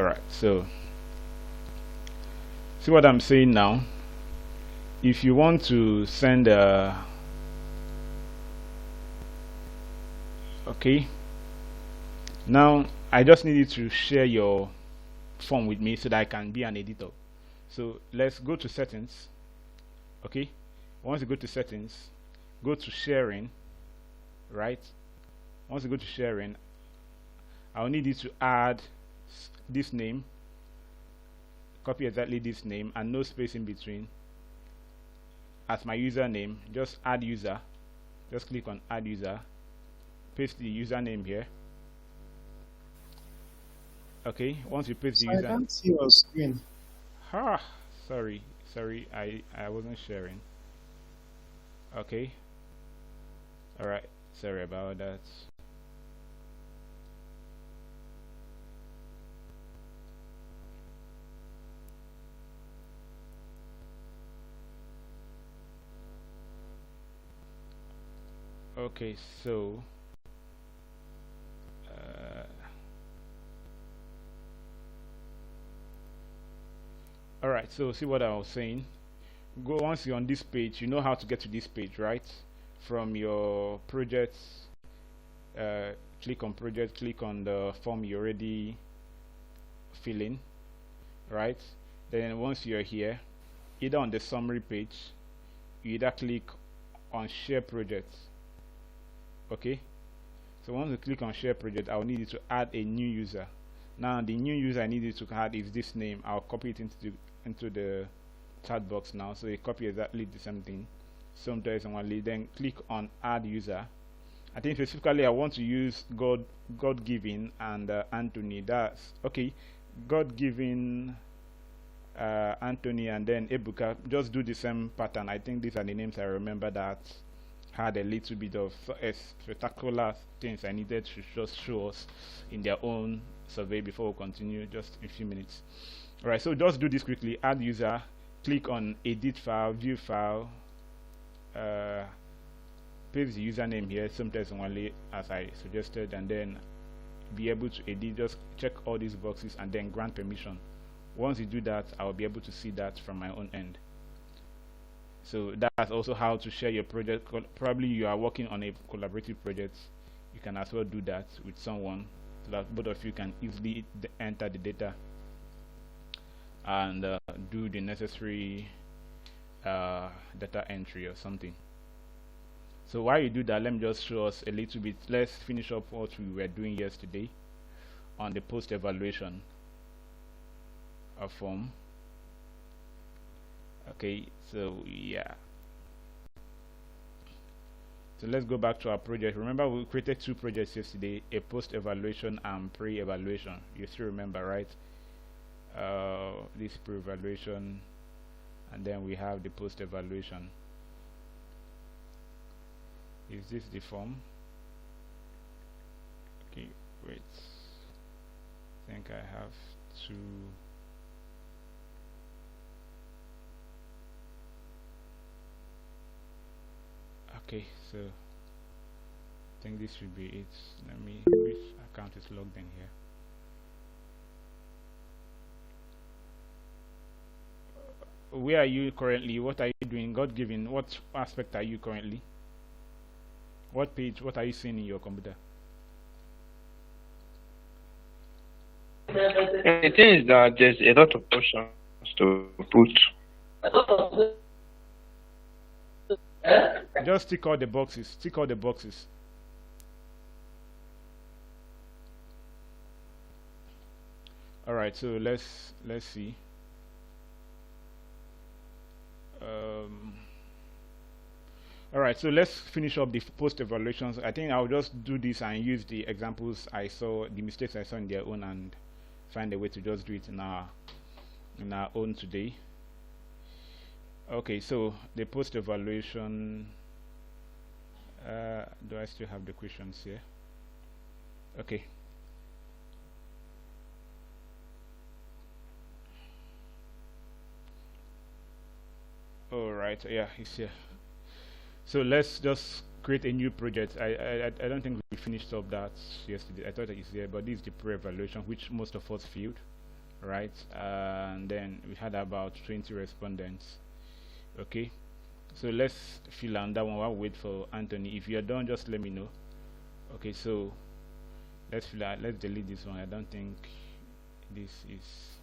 right, so see what I'm saying now. If you want to send a okay, now I just need you to share your form with me so that I can be an editor. So let's go to settings. Okay, once you go to settings, go to sharing, right? Once you go to sharing, I'll need you to add this name, copy exactly this name and no space in between as my username. Just add user, just click on add user, paste the username here. Okay, once you paste the I user, can't see your screen. sorry, I wasn't sharing. Okay, all right, sorry about that. Okay, so all right, so see what I was saying. Go once you're on this page, you know how to get to this page, right? From your projects, uh, click on project, click on the form you already fill in, right? Then once you're here, either on the summary page, you either click on share project. Okay, so once you click on share project, I'll need you to add a new user. Now the new user I need you to add is this name. I'll copy it into the chat box now, so you copy exactly the same thing. Sometimes only then click on add user. I think specifically I want to use God given and Anthony. That's okay. God given, Anthony, and then Ebuka. Just do the same pattern. I think these are the names I remember that had a little bit of spectacular things I needed to just show us in their own survey before we continue. Just a few minutes. All right, so just do this quickly. Add user, click on edit file, view file, paste the username here, sometimes only as I suggested, and then be able to edit. Just check all these boxes and then grant permission. Once you do that, I'll be able to see that from my own end. So that's also how to share your project. Probably you are working on a collaborative project, you can as well do that with someone so that both of you can easily enter the data and do the necessary data entry or something. So while you do that, let me just show us a little bit. Let's finish up what we were doing yesterday on the post evaluation form. Okay, so yeah, so let's go back to our project. Remember we created two projects yesterday, a post evaluation and pre-evaluation. You still remember, right? This pre-evaluation, and then we have the post evaluation. Is this the form? Okay, wait, I think I have to okay, so I think this should be it. Let me, which account is logged in here? Where are you currently? What are you doing? God given, what aspect are you currently? What page? What are you seeing in your computer? The thing is that there's a lot of options to put. Just tick all the boxes. Tick all the boxes. All right. So let's see. All right. So let's finish up the post evaluations. I think I'll just do this and use the examples I saw, the mistakes I saw in their own, and find a way to just do it in our own today. Okay, so the post evaluation, do I still have the questions here? Okay. All right, yeah, it's here. So let's just create a new project. I don't think we finished up that yesterday. I thought it's here, but this is the pre-evaluation, which most of us filled. right? And then we had about 20 respondents. Okay, so let's fill on that one while we wait for Anthony. If you're done, just let me know. Okay, so let's fill out. Let's delete this one. I don't think this is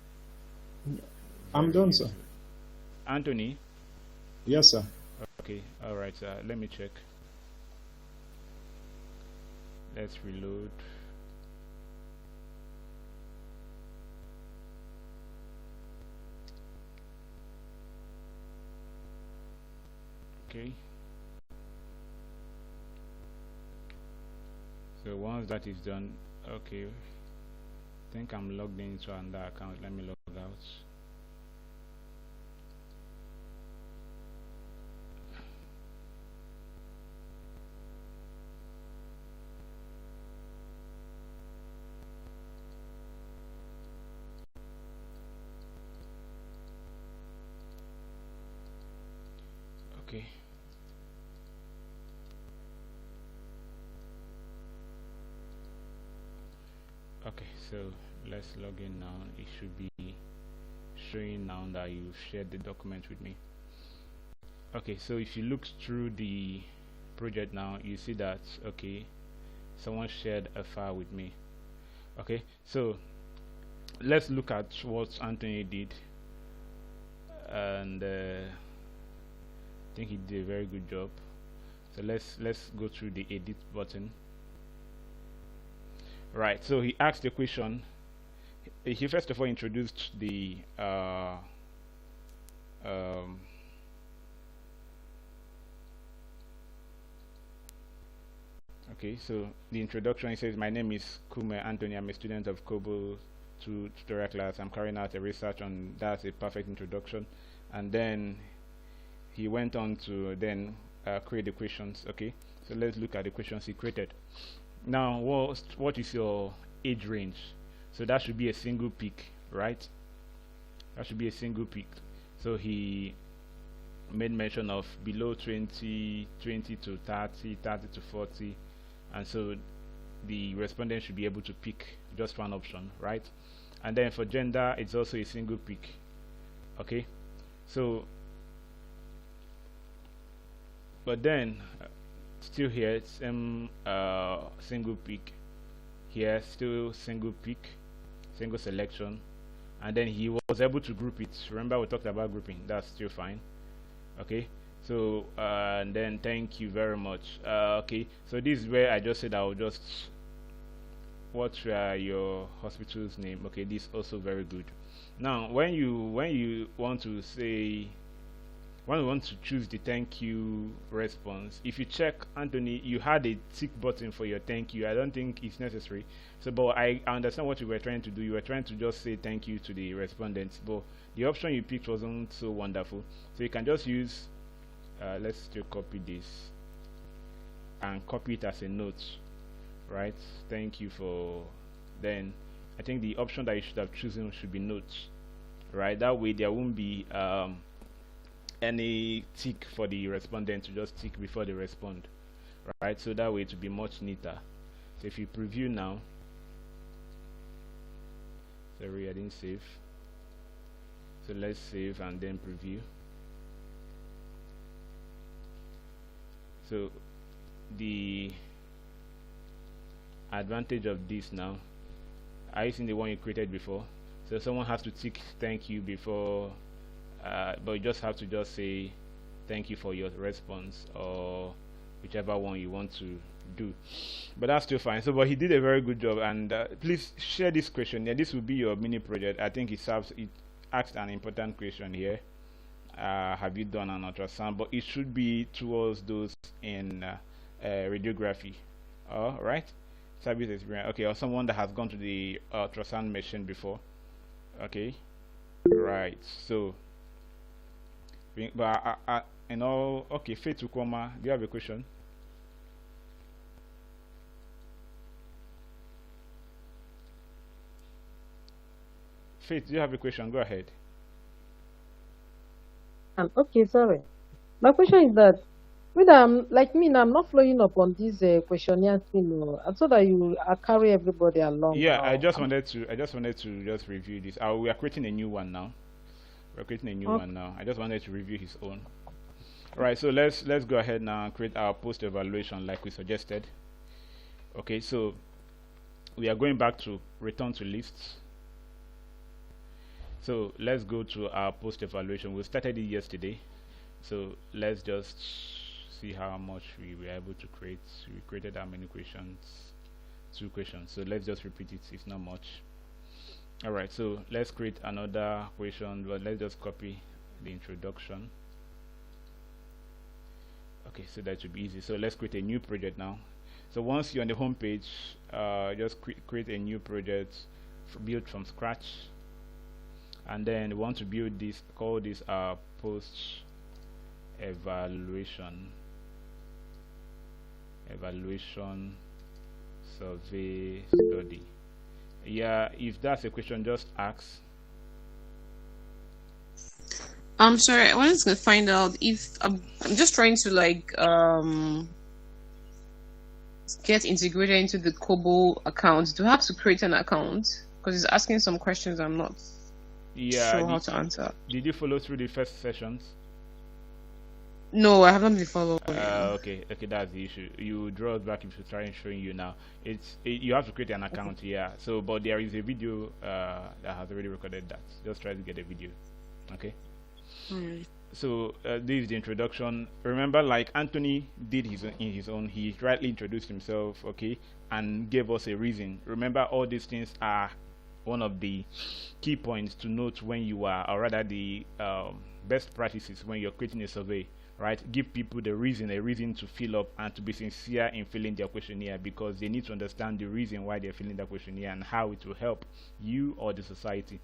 I'm very done, useful. sir. Anthony. Yes, sir. Okay, all right, let me check. Let's reload. Okay, so once that is done, okay, I think I'm logged into another account. Let me log out. Okay, okay, so let's log in now. It should be showing now that you shared the document with me. Okay, so if you look through the project now, you see that okay, someone shared a file with me. Okay, so let's look at what Anthony did, and I think he did a very good job. So let's go through the edit button. Right, so he asked the question. He first of all introduced the okay, so the introduction, he says, my name is Kume Anthony. I'm a student of Kobo 2 tutorial class. I'm carrying out a research on, that's a perfect introduction. And then he went on to then create the questions. Okay, so let's look at the questions he created. Now, what is your age range? So that should be a single pick, right? That should be a single pick. So he made mention of below 20, 20 to 30, 30 to 40, and so the respondent should be able to pick just one option, right? And then for gender, it's also a single pick. Okay, so but then still here it's single pick, here still single pick, single selection, and then he was able to group it. Remember we talked about grouping, that's still fine. Okay, so and then thank you very much. Okay, so this is where I just said I'll just, what's your hospital's name? Okay, this is also very good. Now when you want to say, when we want to choose the thank you response, if you check, Anthony, you had a tick button for your thank you. I don't think it's necessary. So but I understand what you were trying to do. You were trying to just say thank you to the respondents, but the option you picked wasn't so wonderful. So you can just use let's still copy this and copy it as a note, right? Thank you for, then I think the option that you should have chosen should be notes, right? That way there won't be any tick for the respondent to just tick before they respond, right? So that way it will be much neater. So if you preview now, sorry I didn't save, so let's save and then preview. So the advantage of this now, are you seeing the one you created before? So someone has to tick thank you before, but you just have to just say thank you for your response, or whichever one you want to do. But that's still fine. So but he did a very good job, and please share this question. Yeah, this will be your mini project. I think it asked an important question here. Have you done an ultrasound? But it should be towards those in radiography. All right, service experience. Okay, or someone that has gone to the ultrasound machine before. Okay, right. So but and all, okay, Faith Ukoma, do you have a question? Faith, do you have a question? Go ahead. Okay, sorry. My question is that When I'm like me now, I'm not following up on this questionnaire thing. I thought that you carry everybody along Yeah, I now. just wanted to. I just wanted to just review this. We are creating a new one now. We're creating a new Okay. one now. I just wanted to review his own. All right, so let's go ahead now and create our post evaluation like we suggested. Okay, so we are going back to return to lists. So let's go to our post evaluation. We started it yesterday, so let's just see how much we were able to create. We created how many questions? 2 questions. So let's just repeat it. It's not much. All right, so let's create another question, but let's just copy the introduction. Okay, so that should be easy. So let's create a new project now. So once you're on the home page, just create a new project built from scratch, and then we want to build this, call this post evaluation survey study. Yeah, if that's a question, just ask. I'm sorry, I wanted to find out if I'm just trying to get integrated into the Kobo account. Do I have to create an account? Because it's asking some questions I'm not sure how to answer. Did you follow through the first sessions? No, I haven't been following. Okay, that's the issue. You draw it back if you try and showing you now. You have to create an account here. So, but there is a video that has already recorded that. Just try to get a video. Okay. So this is the introduction. Remember, like Anthony did in his own, he rightly introduced himself, okay, and gave us a reason. Remember, all these things are one of the key points to note when you are, or rather the best practices when you're creating a survey, right? Give people a reason to fill up and to be sincere in filling their questionnaire, because they need to understand the reason why they're filling that questionnaire and how it will help you or the society,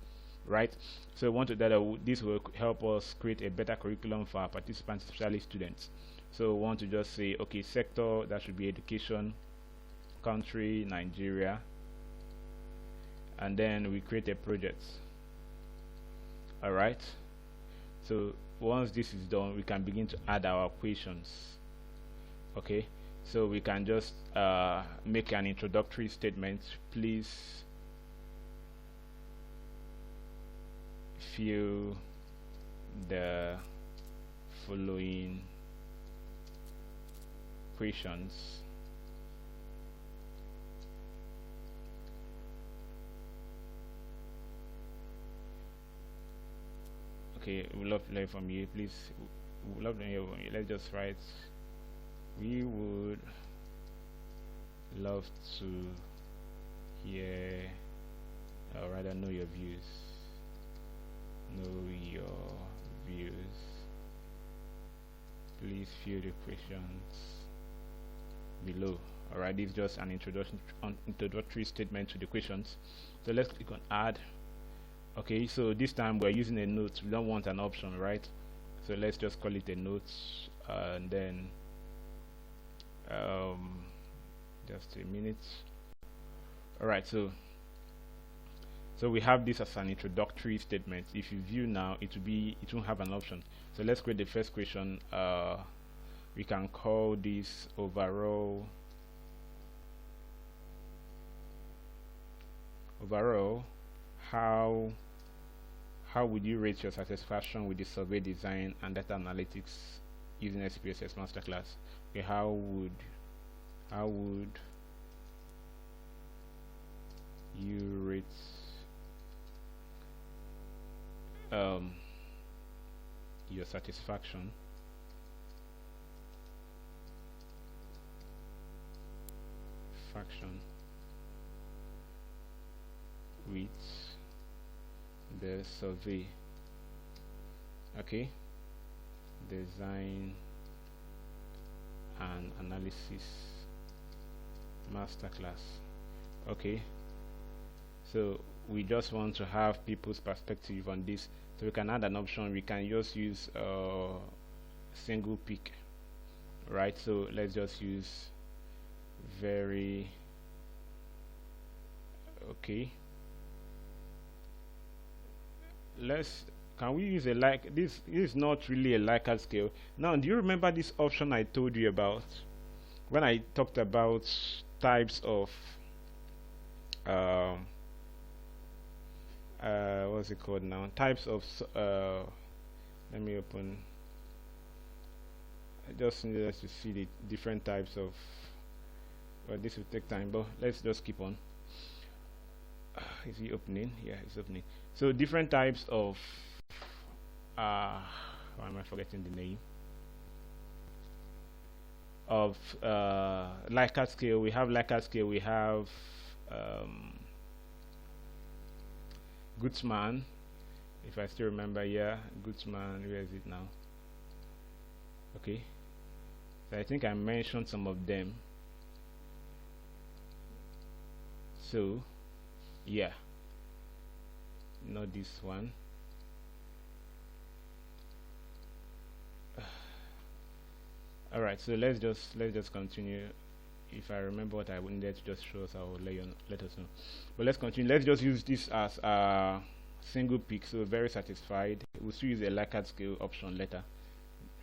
right? So we want to that this will help us create a better curriculum for our participants, especially students. So we want to just say, okay, sector, that should be education, country, Nigeria, and then we create a project. All right, so once this is done, we can begin to add our questions. Okay, so we can just make an introductory statement. Please fill the following questions. Okay, we love to hear from you. Please, we love to hear from you. Let's just write. We would love to hear, or rather, know your views. Know your views. Please fill the questions below. Alright, this is just an introductory statement to the questions. So let's click on add. Okay, so this time we're using a note. We don't want an option, right? So let's just call it a note, and then just a minute. Alright, so we have this as an introductory statement. If you view now, it won't have an option. So let's create the first question. We can call this overall how would you rate your satisfaction with the survey design and data analytics using SPSS masterclass? Okay, how would you rate your satisfaction with the survey? Okay, design and analysis masterclass. Okay, so we just want to have people's perspective on this, so we can add an option. We can just use single pick, right? So let's just use very okay. can we use a like this? This is not really a Likert scale. Now, do you remember this option I told you about when I talked about types of what's it called now? Types of let me open. I just need us to see the different types of. Well, this will take time, but let's just keep on. Is he opening? Yeah, it's opening. So different types of why am I forgetting the name of Likert scale? We have Likert scale. We have Gutzman, if I still remember. Yeah, Gutzman. Where is it now? Okay, so I think I mentioned some of them. So yeah, not this one. All right, so let's just continue. If I remember what I needed to just show us, I will let us know. But let's continue. Let's just use this as a single pick. So very satisfied. We'll still use a Likert scale option later.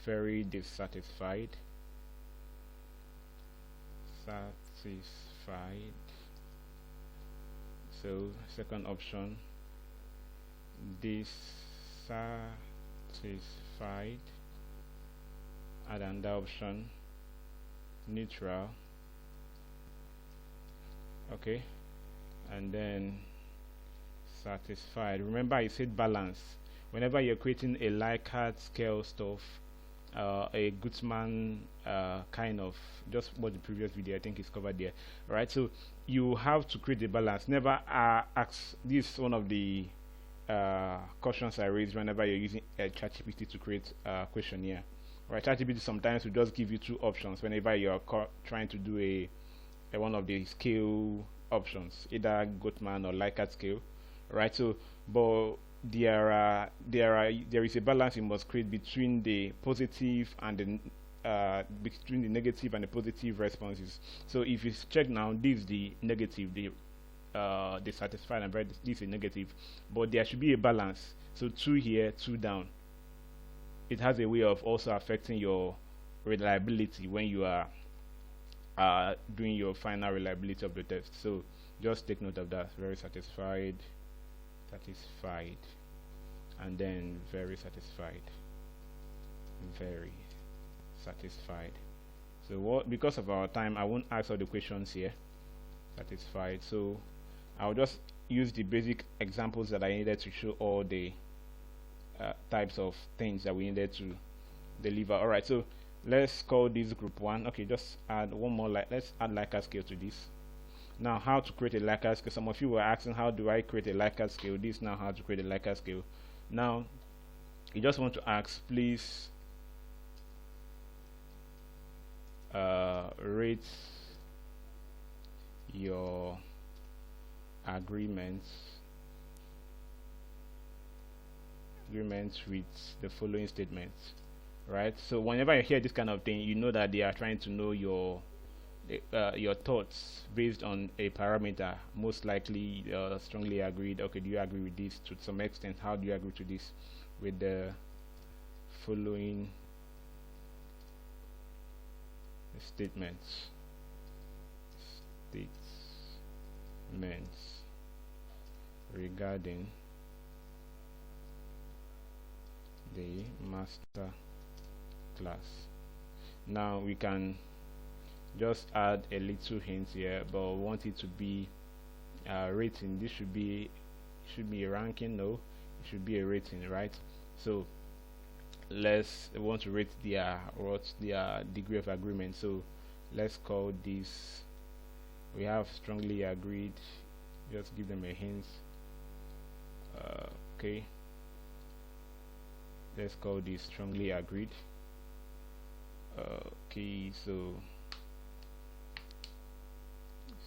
Very dissatisfied. Satisfied. So second option, dissatisfied. Add another option, neutral. Okay, and then satisfied. Remember I said balance. Whenever you're creating a Likert scale stuff, a Gutzman kind of, just watch the previous video, I think it's covered there. Right, so you have to create a balance. Never ask. This is one of the cautions I raise whenever you're using ChatGPT to create a questionnaire. Right, ChatGPT sometimes will just give you two options whenever you're trying to do a one of the scale options, either Gutzman or Likert scale. Right, so but there is a balance you must create between the positive and the between the negative and the positive responses. So if you check now, this is the negative, the satisfied, and this is negative, but there should be a balance. So 2 here, 2 down. It has a way of also affecting your reliability when you are doing your final reliability of the test. So just take note of that. Very satisfied, and then very satisfied, very satisfied. So what, because of our time, I won't answer the questions here. Satisfied. So I'll just use the basic examples that I needed to show all the types of things that we needed to deliver. All right, so let's call this group 1. Okay, just add one more. Let's add Likert scale to this. Now, how to create a Likert scale? Some of you were asking, how do I create a Likert scale? This now how to create a Likert scale. Now, you just want to ask, please rate your agreements with the following statements. Right, so whenever you hear this kind of thing, you know that they are trying to know your thoughts based on a parameter. Most likely strongly agreed. Okay, do you agree with this? To some extent, how do you agree to this? With the following statements regarding the master class. Now we can just add a little hint here, but we want it to be rating. This should be a ranking. No, it should be a rating, right? So we want to rate their degree of agreement. So let's call this, we have strongly agreed. Just give them a hint. Okay, let's call this strongly agreed. Okay, so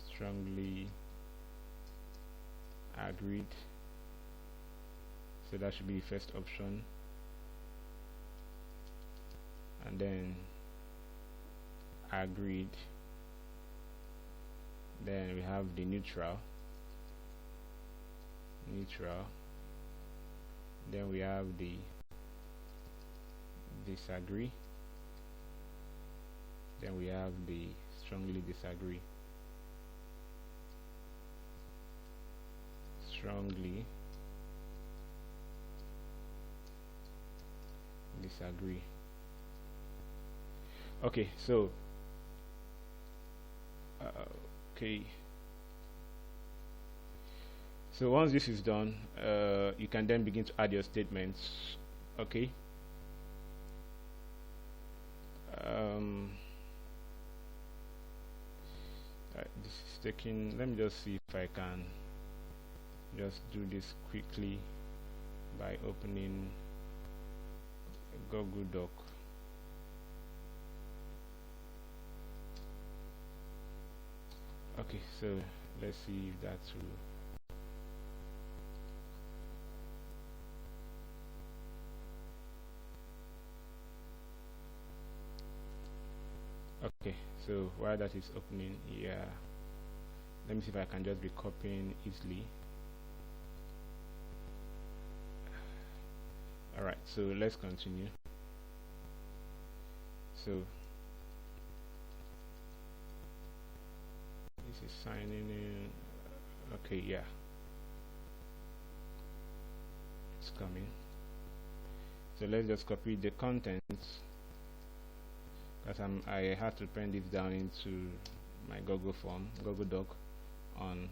strongly agreed. So that should be the first option, and then agreed. Then we have the neutral, Then we have the disagree. Then we have the strongly disagree. Strongly disagree. Okay, so okay, so once this is done, you can then begin to add your statements. Okay. This is taking, let me just see if I can just do this quickly by opening Google Doc. Okay, so let's see if that's will. Okay, so while that is opening, yeah, let me see if I can just be copying easily. Alright, so let's continue. So this is signing in. Okay, yeah, it's coming. So let's just copy the contents, because I had to print this down into my Google form, Google Doc on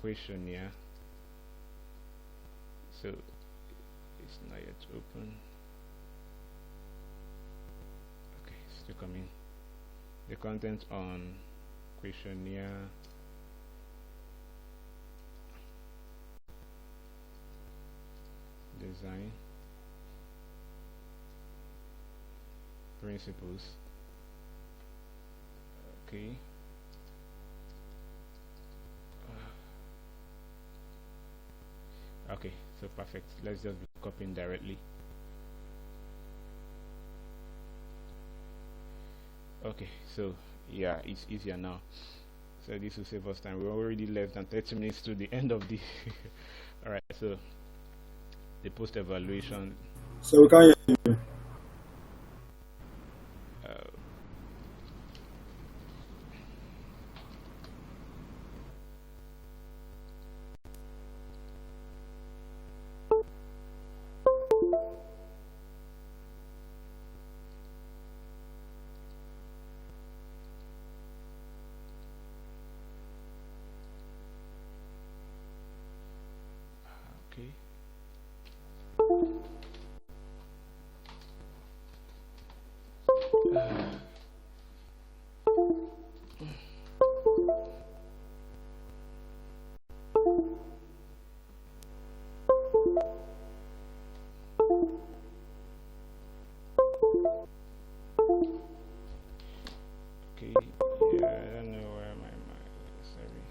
questionnaire. So it's not yet open. Okay, still coming. The content on questionnaire. Design. Principles. Okay. Okay, so perfect. Let's just be copying directly. Okay, so yeah, it's easier now. So this will save us time. We're already less than 30 minutes to the end of the alright, so the post evaluation. So we can hear you. Okay. Okay, yeah, I don't know where my mic is. Sorry.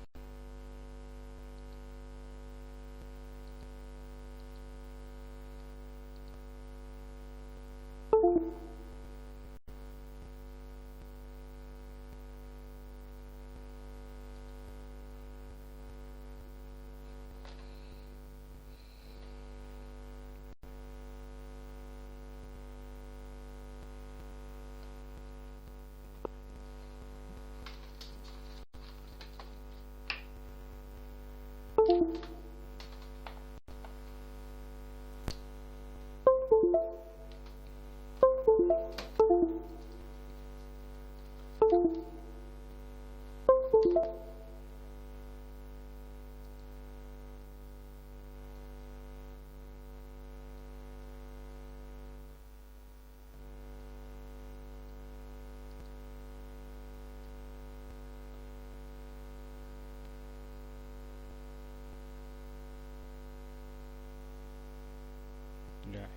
Yeah,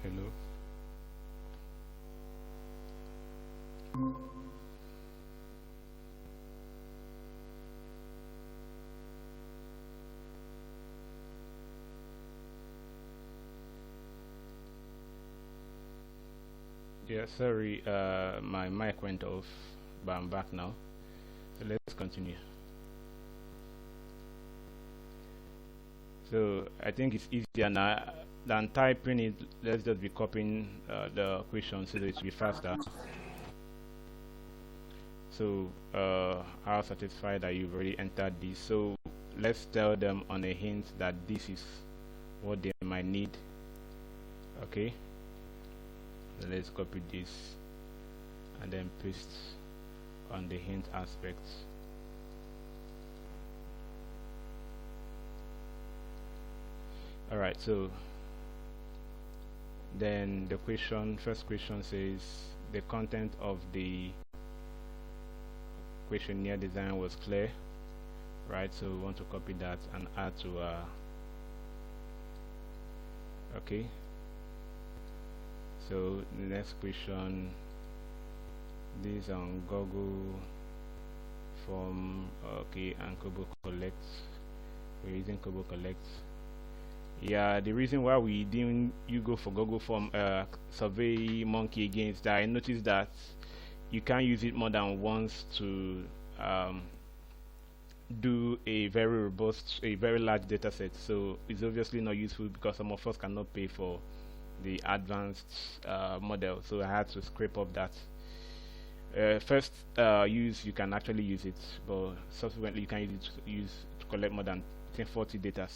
hello. Yeah, sorry, my mic went off, but I'm back now. So let's continue. So I think it's easier now than typing it. Let's just be copying the question so that it will be faster. So how satisfied are you? You've already entered this. So let's tell them on a hint that this is what they might need. Okay, so let's copy this and then paste on the hint aspect. Alright, so then the first question says the content of the questionnaire design was clear, right? So we want to copy that and add to okay. So the next question, this on Google form, okay, and Kobo Collect. We're using Kobo Collect. Yeah, the reason why we didn't go for Google form Survey Monkey again is that I noticed that you can't use it more than once to do a very robust, a very large data set. So it's obviously not useful because some of us cannot pay for the advanced model. So I had to scrape up that. First use, you can actually use it, but subsequently you can use it to collect more than 40 data.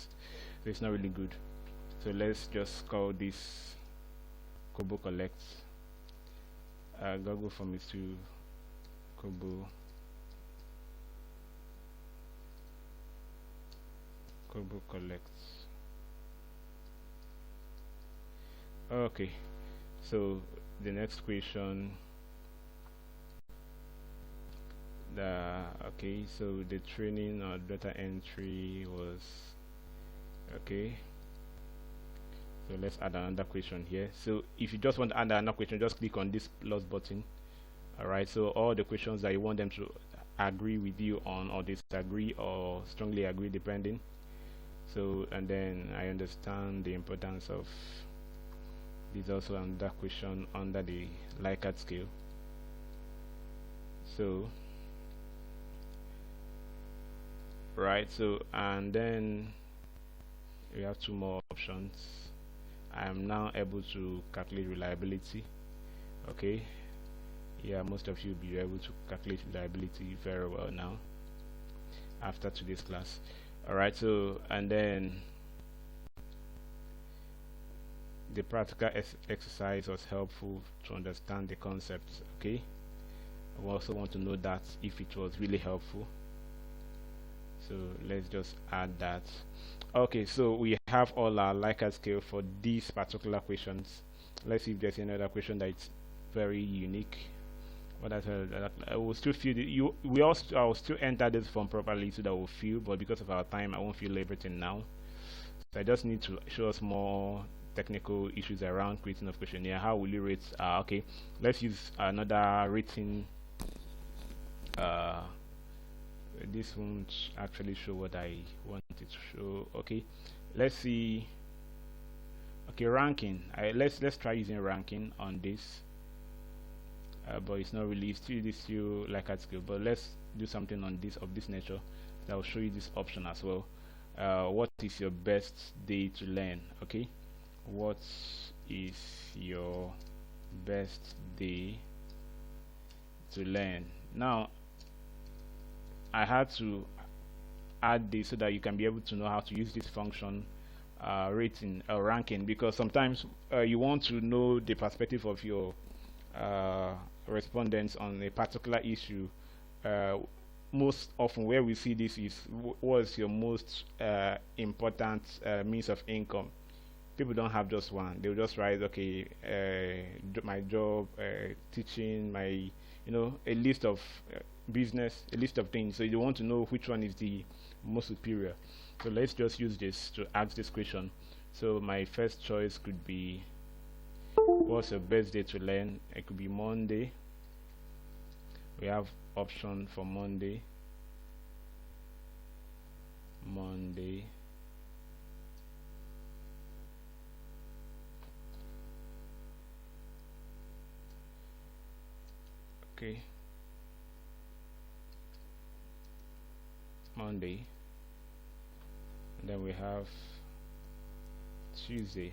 So it's not really good. So let's just call this Kobo Collect. Google form is to Kobo Collect. Okay, so the next question, okay, so the training or data entry was okay. So let's add another question here. So if you just want to add another question, just click on this plus button. Alright, so all the questions that you want them to agree with you on, or disagree or strongly agree depending. So, and then I understand the importance of this. Also another question under the Likert scale. So right, so and then we have two more options. I am now able to calculate reliability. Okay, yeah, most of you will be able to calculate reliability very well now after today's class. Alright, so and then the practical exercise was helpful to understand the concepts. Okay, I also want to know that if it was really helpful. So let's just add that. Okay, so we have all our Likert scale for these particular questions. Let's see if there's another question that's very unique. But I will still fill I will still enter this form properly so that we'll fill, but because of our time I won't fill everything now. So I just need to show us more technical issues around creating of questionnaire. How will you rate? Okay, let's use another rating. This won't actually show what I want it to show. Okay, let's see. Okay, ranking. Let's try using ranking on this. But it's not really still Likert scale. But let's do something on this of this nature. So I'll show you this option as well. What is your best day to learn? Okay, what is your best day to learn? Now I had to add this so that you can be able to know how to use this function rating or ranking, because sometimes you want to know the perspective of your respondents on a particular issue. Most often where we see this is what's your most important means of income. People don't have just one. They'll just write, okay, my job, teaching, my, a list of business, a list of things. So you want to know which one is the most superior. So let's just use this to ask this question. So my first choice could be, what's your best day to learn? It could be Monday. We have option for Monday. Okay, Monday. And then we have Tuesday.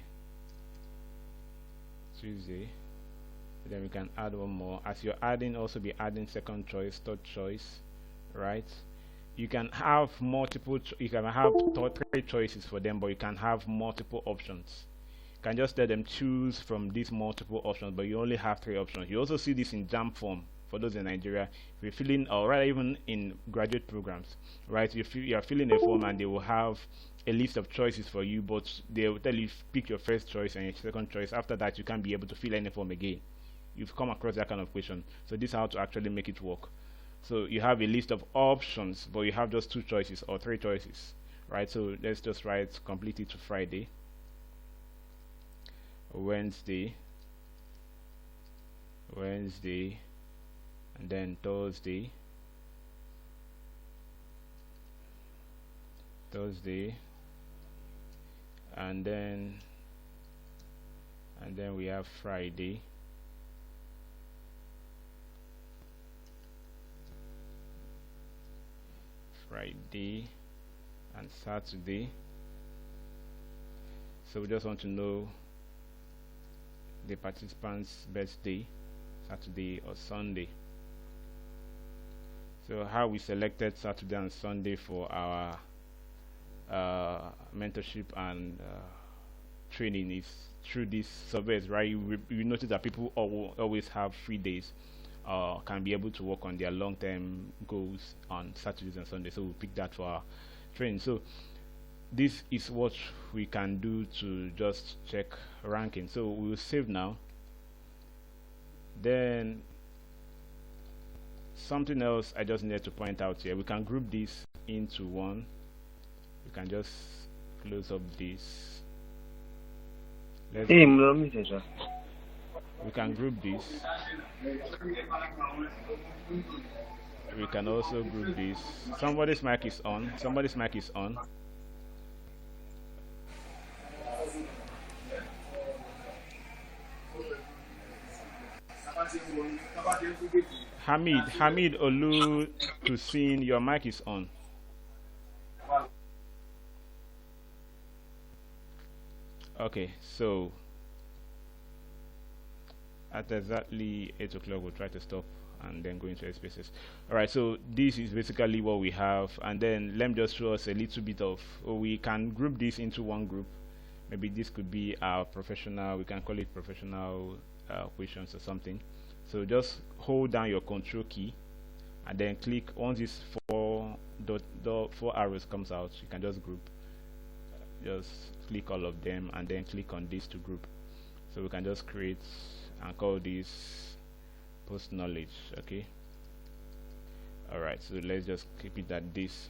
Then we can add one more. As you're adding, also be adding second choice, third choice, right? You can have multiple. You can have three choices for them, but you can have multiple options. You can just let them choose from these multiple options, but you only have 3 options. You also see this in JAM form for those in Nigeria. If you're filling, or rather even in graduate programs, right? You are filling a form, and they will have a list of choices for you, but they will tell you pick your first choice and your second choice. After that, you can't be able to fill any form again. You've come across that kind of question. So this is how to actually make it work. So you have a list of options, but you have just 2 choices or 3 choices, right? So let's just write completely to Friday, Wednesday, and then Thursday, and then we have Friday, and Saturday. So we just want to know the participant's birthday, Saturday or Sunday. So how we selected Saturday and Sunday for our mentorship and training is through these surveys, right? You notice that people always have free days, can be able to work on their long-term goals on Saturdays and Sundays. So we'll pick that for our training. So this is what we can do to just check ranking. So we'll save now. Then something else I just need to point out here, we can group this into one. We can just close up this. We can group this. We can also group this. Somebody's mic is on. Hamid Olu Toussaint, your mic is on. Okay, so at exactly 8 o'clock we'll try to stop and then go into SPSS. Alright, so this is basically what we have, and then let me just show us a little bit of, we can group this into one group. Maybe this could be our professional, we can call it professional questions or something. So just hold down your control key and then click. Once this 4 arrows comes out, you can just group. Just click all of them and then click on this to group. So we can just create and call this post knowledge. Okay. Alright, so let's just keep it at this.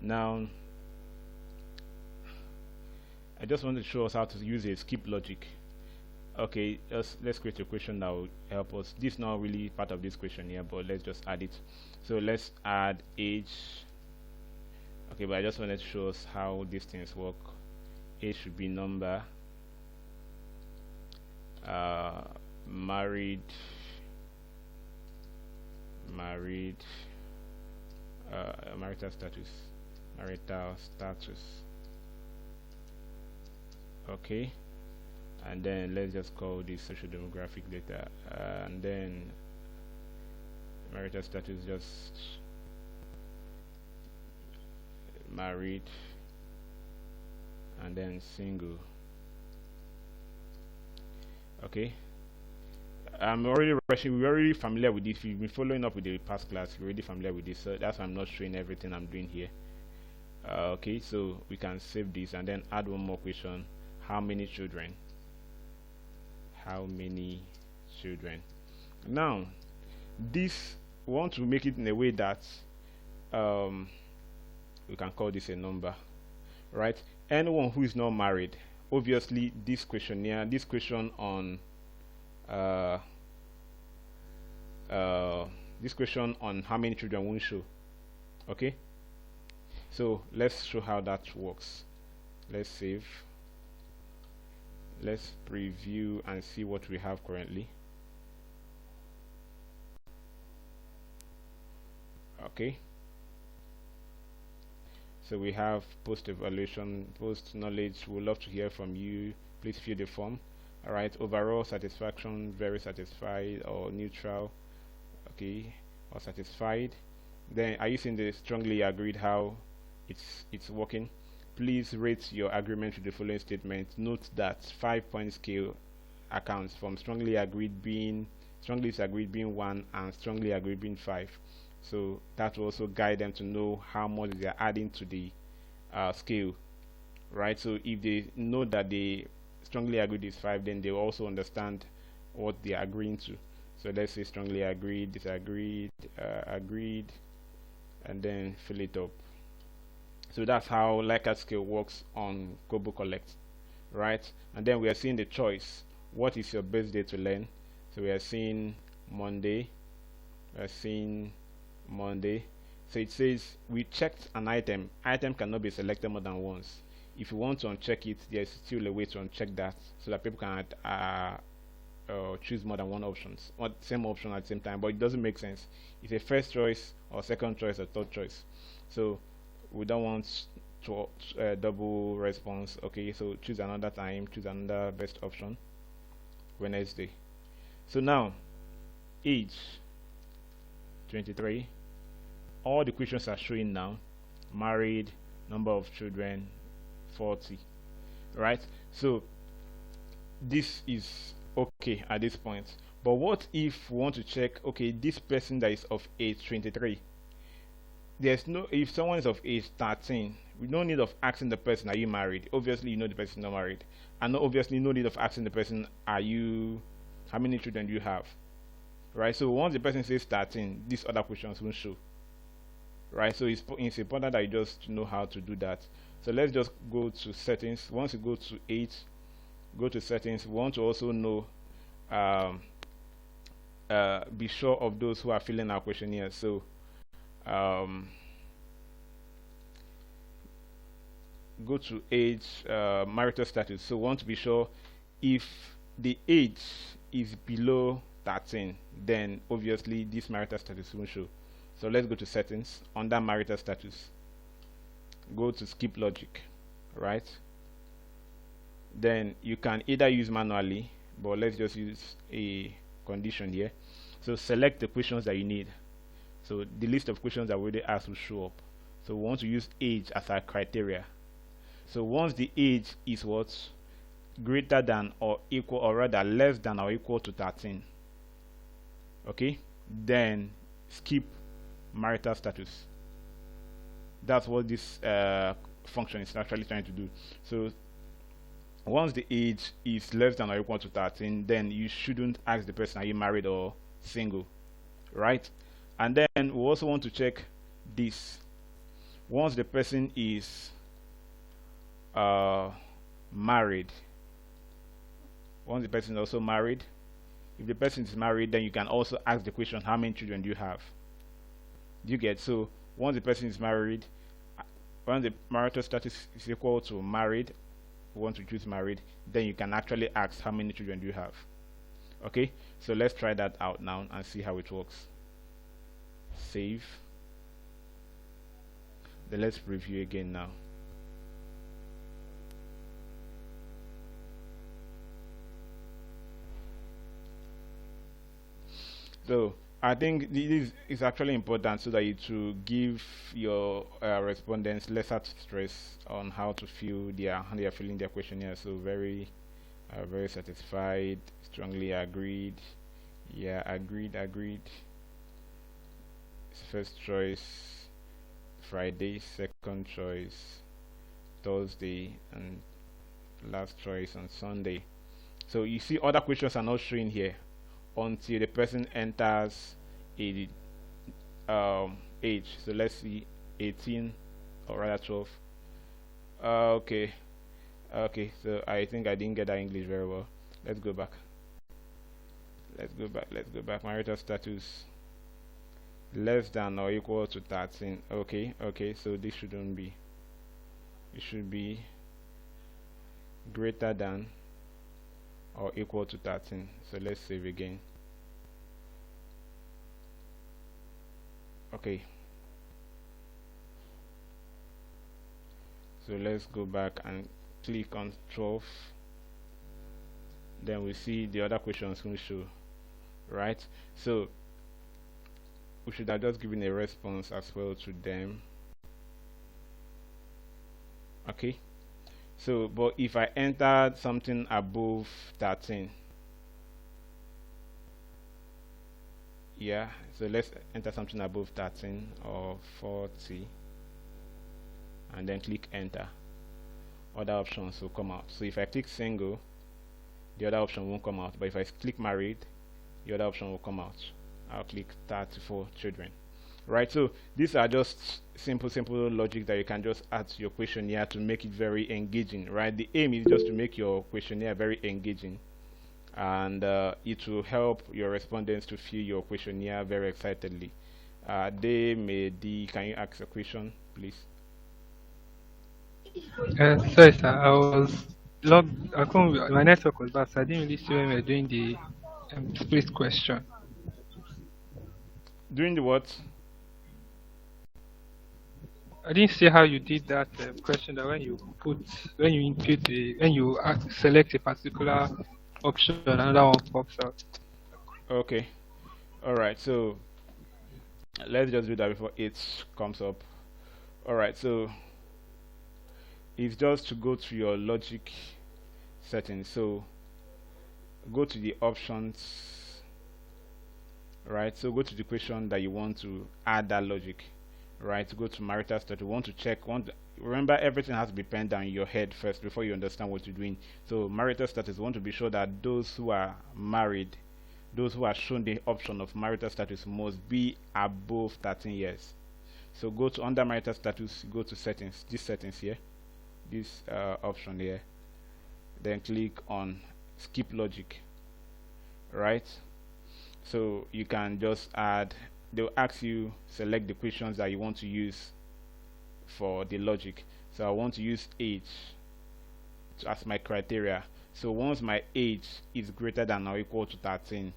Now I just want to show us how to use a skip logic. Okay, let's create a question that will help us. This is not really part of this question here, but let's just add it. So let's add age. Okay, but I just wanted to show us how these things work. Age should be number. Married. Marital status. Okay, and then let's just call this social demographic data, and then marital status, just married, and then single. Okay, I'm already rushing. We're already familiar with this. If you've been following up with the past class, you're already familiar with this, so that's why I'm not showing everything I'm doing here. Okay, so we can save this and then add one more question. How many children? Now this, we want to make it in a way that we can call this a number, right? Anyone who is not married, obviously this questionnaire, this question on this question on how many children won't show. Okay, so let's show how that works. Let's save. Let's preview and see what we have currently. Okay, So we have post evaluation, post knowledge. We'd love to hear from you. Please fill the form. All right. Overall satisfaction, very satisfied or neutral. Okay, or satisfied. Then are you seeing the strongly agreed how it's working? Please rate your agreement with the following statement. Note that 5-point scale accounts from strongly disagreed being 1 and strongly agreed being 5. So that will also guide them to know how much they are adding to the scale, right? So if they know that they strongly agreed is 5, then they will also understand what they are agreeing to. So let's say strongly agreed, disagreed, agreed, and then fill it up. So that's how Likert scale works on Kobo Collect, right? And then we are seeing the choice. What is your best day to learn? So we are seeing Monday. We are seeing Monday. So it says we checked an item. Item cannot be selected more than once. If you want to uncheck it, there's still a way to uncheck that so that people can choose more than one options, or same option at the same time. But it doesn't make sense. It's a first choice or second choice or third choice. So we don't want to double response. Okay, so choose another time, choose another best option. Wednesday. So now age 23. All the questions are showing now. Married, number of children 40, right? So this is okay at this point. But what if we want to check, okay, this person that is of age 23, there's no, if someone is of age 13, we no need of asking the person, are you married? Obviously you know the person is not married, and obviously no need of asking the person, how many children do you have, right? So once the person says 13, these other questions won't show, right? So it's important that you just know how to do that. So let's just go to settings. Once you go to age, go to settings. We want to also know, be sure of those who are filling our questionnaire. So go to age, marital status. So we want to be sure if the age is below 13, then obviously this marital status won't show. So let's go to settings. Under marital status, go to skip logic, right? Then you can either use manually, but let's just use a condition here. So select the questions that you need. So the list of questions that we already asked will show up. So we want to use age as our criteria. So once the age is what, greater than or equal, or rather less than or equal to 13, okay, then skip marital status. That's what this function is actually trying to do. So once the age is less than or equal to 13, then you shouldn't ask the person, are you married or single, right? And then we also want to check this. Once the person is married, once the person is also married, if the person is married, then you can also ask the question, how many children do you have? Do you get? So once the person is married, when the marital status is equal to married, we want to choose married, then you can actually ask, how many children do you have? Okay, so let's try that out now and see how it works. Save. Then let's review again now. So I think this is actually important so that you to give your respondents lesser stress on how to fill how they are filling their questionnaire. So very satisfied, strongly agreed, yeah, agreed. First choice Friday, second choice Thursday, and last choice on Sunday. So you see other questions are not showing here until the person enters a age. So let's see, 18 or rather 12. Okay, so I think I didn't get that English very well. Let's go back. Marital status less than or equal to 13. Okay, so this shouldn't be, it should be greater than or equal to 13. So let's save again. Okay, So let's go back and click on 12. Then we see the other questions will show, right? So we should have just given a response as well to them. Okay, so but if I entered something above 13, yeah, so let's enter something above 13 or 40 and then click enter. Other options will come out. So if I click single, the other option won't come out, but if I click married, the other option will come out. I'll click 34 children, right? So these are just simple logic that you can just add to your questionnaire to make it very engaging, right? The aim is just to make your questionnaire very engaging, and it will help your respondents to fill your questionnaire very excitedly. Can you ask a question, please? Sorry, sir. I was logged. My network was bad, so I didn't really see when we were doing the split question. Doing the what? I didn't see how you did that question. That when you select a particular option, another one pops out. Okay. All right. So let's just do that before it comes up. All right. So it's just to go to your logic settings. So go to the options, right? So go to the question that you want to add that logic, right? Go to marital status. You want to check, remember everything has to be penned down in your head first before you understand what you're doing. So marital status, you want to be sure that those who are married, those who are shown the option of marital status must be above 13 years. So go to under marital status, go to settings, this settings here, this option here, then click on skip logic, right? So you can just add, they'll ask you select the questions that you want to use for the logic. So I want to use age as my criteria. So once my age is greater than or equal to 13,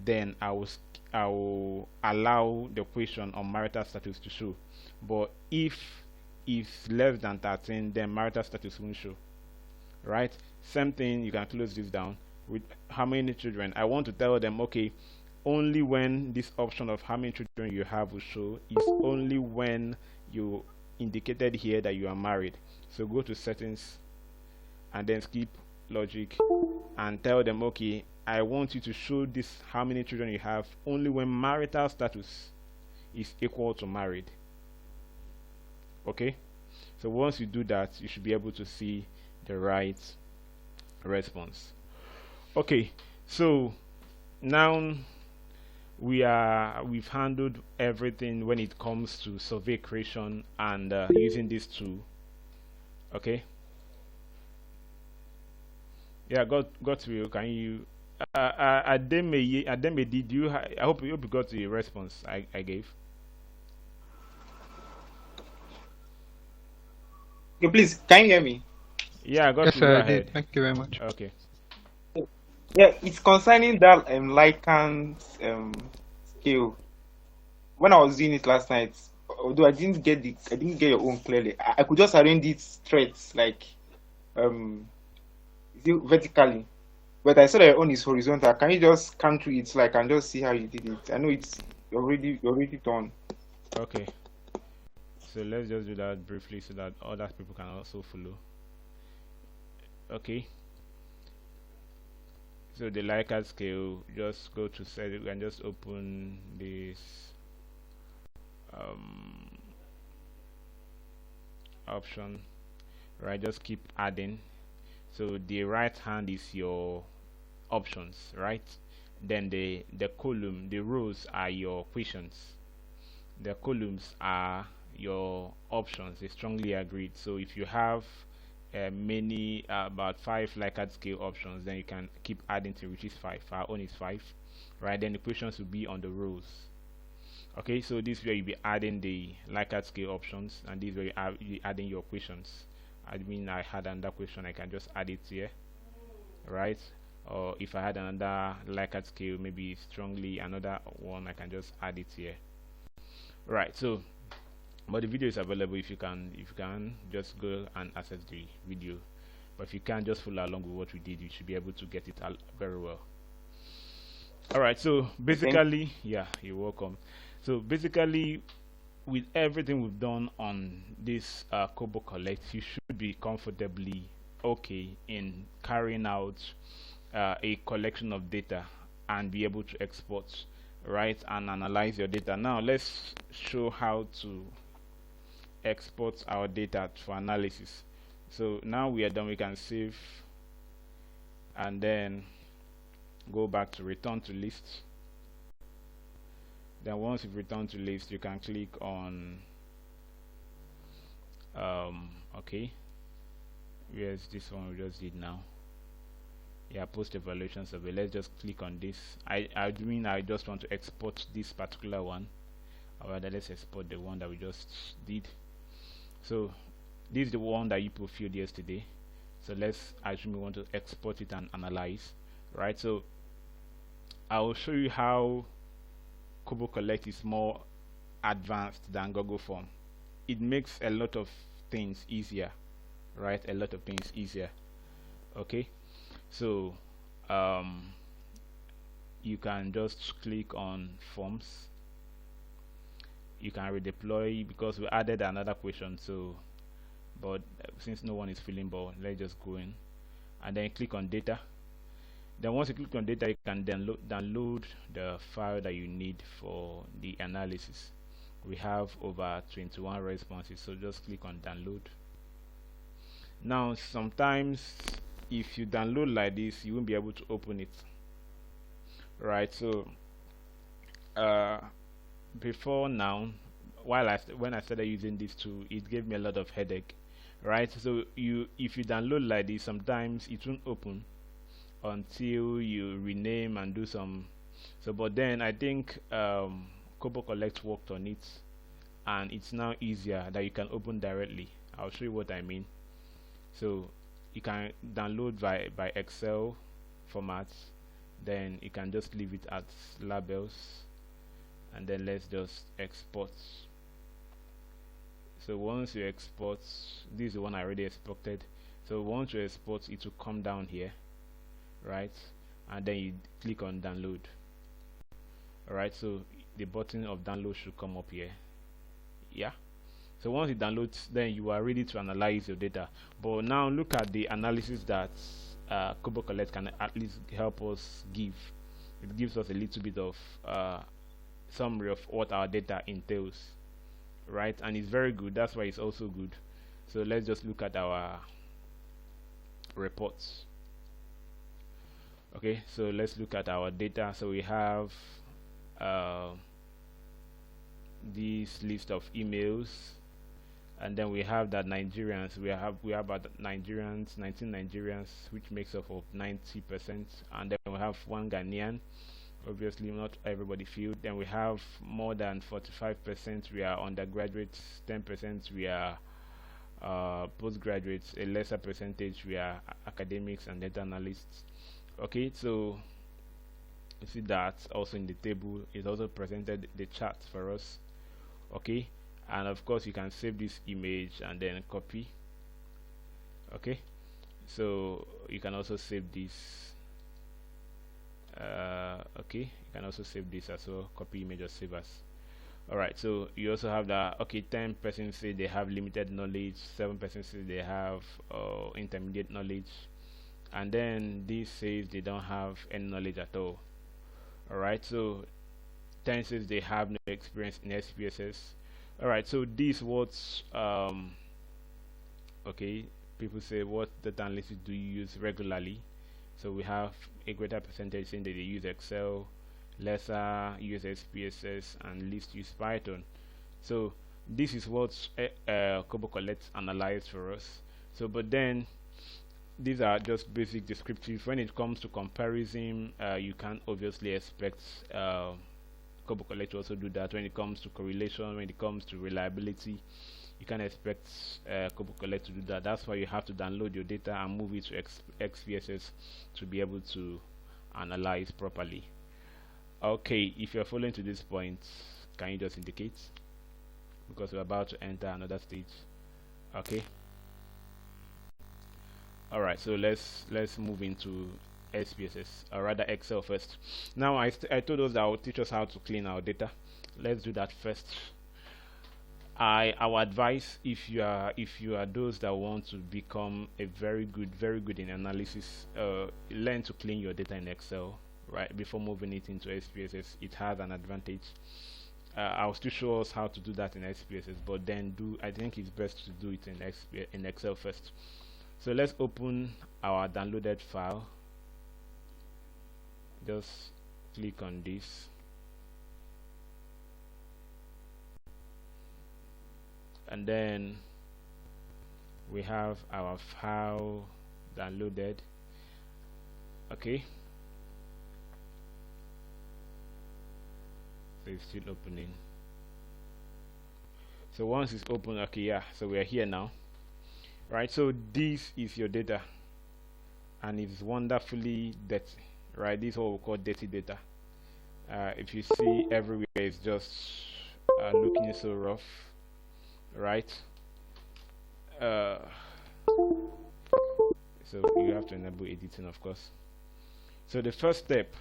then I will allow the question on marital status to show. But if it's less than 13, then marital status won't show, right? Same thing, you can close this down with how many children. I want to tell them, okay, only when this option of how many children you have will show is only when you indicated here that you are married. So go to settings and then skip logic and tell them, okay, I want you to show this how many children you have only when marital status is equal to married. Okay, so once you do that, you should be able to see the right response. Okay, so now we've handled everything when it comes to survey creation and using this tool. Okay, yeah, got to you. Can you Ademe, did you I hope you got the response I gave. Okay, please, can you hear me? Yeah, I got Yes, to. sir, Go I ahead. did. Thank you very much. Okay. Yeah, it's concerning that Lycan scale. When I was doing it last night, although I didn't get your own clearly. I could just arrange it straight, like vertically. But I saw that your own is horizontal. Can you just scan through it so I can just see how you did it? I know it's already done. Okay. So let's just do that briefly so that other people can also follow. Okay. So the Likert scale, just go to set it and just open this option, right? Just keep adding. So the right hand is your options, right? Then the column, the rows are your questions. The columns are your options. They strongly agreed. So if you have about 5 Likert scale options, then you can keep adding to which is 5. Our own is 5, right? Then the questions will be on the rows. Okay, so this is where you'll be adding the Likert scale options, and this is where you're adding your questions. I mean, I had another question, I can just add it here, right? Or if I had another Likert scale, maybe strongly another one, I can just add it here. Right, so But the video is available. If you can just go and access the video. But if you can't, just follow along with what we did. You should be able to get it very well. All right. So basically, yeah, you're welcome. So basically, with everything we've done on this Kobo Collect, you should be comfortably okay in carrying out a collection of data and be able to export, right, and analyze your data. Now let's show how to export our data for analysis. So now we are done. We can save and then go back to return to list. Then once you've returned to list, you can click on okay, where's this one we just did now? Yeah, post evaluation survey. Let's just click on this. I just want to export this particular one, or rather let's export the one that we just did. So this is the one that you filled yesterday. So let's assume we want to export it and analyze, right? So I will show you how Kobo Collect is more advanced than Google Form. It makes a lot of things easier, right? A lot of things easier. Okay, so you can just click on forms. You can redeploy because we added another question. So, but since no one is filling ball, let's just go in and then click on data. Then once you click on data, you can download the file that you need for the analysis. We have over 21 responses, so just click on download. Now sometimes if you download like this, you won't be able to open it, right? So before now, when I started using this tool, it gave me a lot of headache, right? So if you download like this, sometimes it won't open until you rename and do some. So but then I think Kobo Collect worked on it, and it's now easier that you can open directly. I'll show you what I mean. So you can download by Excel format, then you can just leave it at labels, and then let's just export. So once you export, this is the one I already exported. So once you export, it will come down here, right, and then you click on download. Alright, so the button of download should come up here. Yeah, so once it downloads, then you are ready to analyze your data. But now look at the analysis that Kobo Collect can at least help us give. It gives us a little bit of summary of what our data entails, right? And it's very good. That's why it's also good. So let's just look at our reports. Okay, so let's look at our data. So we have this list of emails, and then we have that Nigerians. We have about Nigerians, 19 Nigerians, which makes up of 90%, and then we have one Ghanaian. Obviously, not everybody filled. Then we have more than 45%. We are undergraduates. 10% we are postgraduates. A lesser percentage we are academics and data analysts. Okay, so you see that also in the table. It also presented the chart for us. Okay, and of course you can save this image and then copy. Okay, so you can also save this. Okay, you can also save this as well. Copy image or save as. Alright, so you also have that. Okay, 10 persons say they have limited knowledge, 7 persons say they have intermediate knowledge, and then this says they don't have any knowledge at all. Alright, so 10 says they have no experience in SPSS. Alright, so this what's okay, people say, what data analysis do you use regularly? So we have a greater percentage saying that they use Excel, lesser use SPSS, and least use Python. So this is what Kobo Collect analyzed for us. So but then these are just basic descriptive. When it comes to comparison, you can obviously expect Kobo Collect to also do that. When it comes to correlation, when it comes to reliability, you can expect Kobo Collect to do that. That's why you have to download your data and move it to SPSS to be able to analyze properly. Okay, if you're following to this point, can you just indicate? because we're about to enter another stage. Okay. All right, so let's move into SPSS, or rather Excel first. Now I told us that I would teach us how to clean our data. Let's do that first. Our advice, if you are those that want to become a very good in analysis, learn to clean your data in Excel right before moving it into SPSS. It has an advantage. I'll still show us how to do that in SPSS, but then I think it's best to do it in Excel first. So let's open our downloaded file. Just click on this. And then we have our file downloaded. Okay, so it's still opening. So once it's open, okay, yeah, so we are here now, right? So this is your data, and it's wonderfully dirty, right? This is what we call dirty data. If you see everywhere, it's just looking so rough, right? So you have to enable editing, of course. So the first step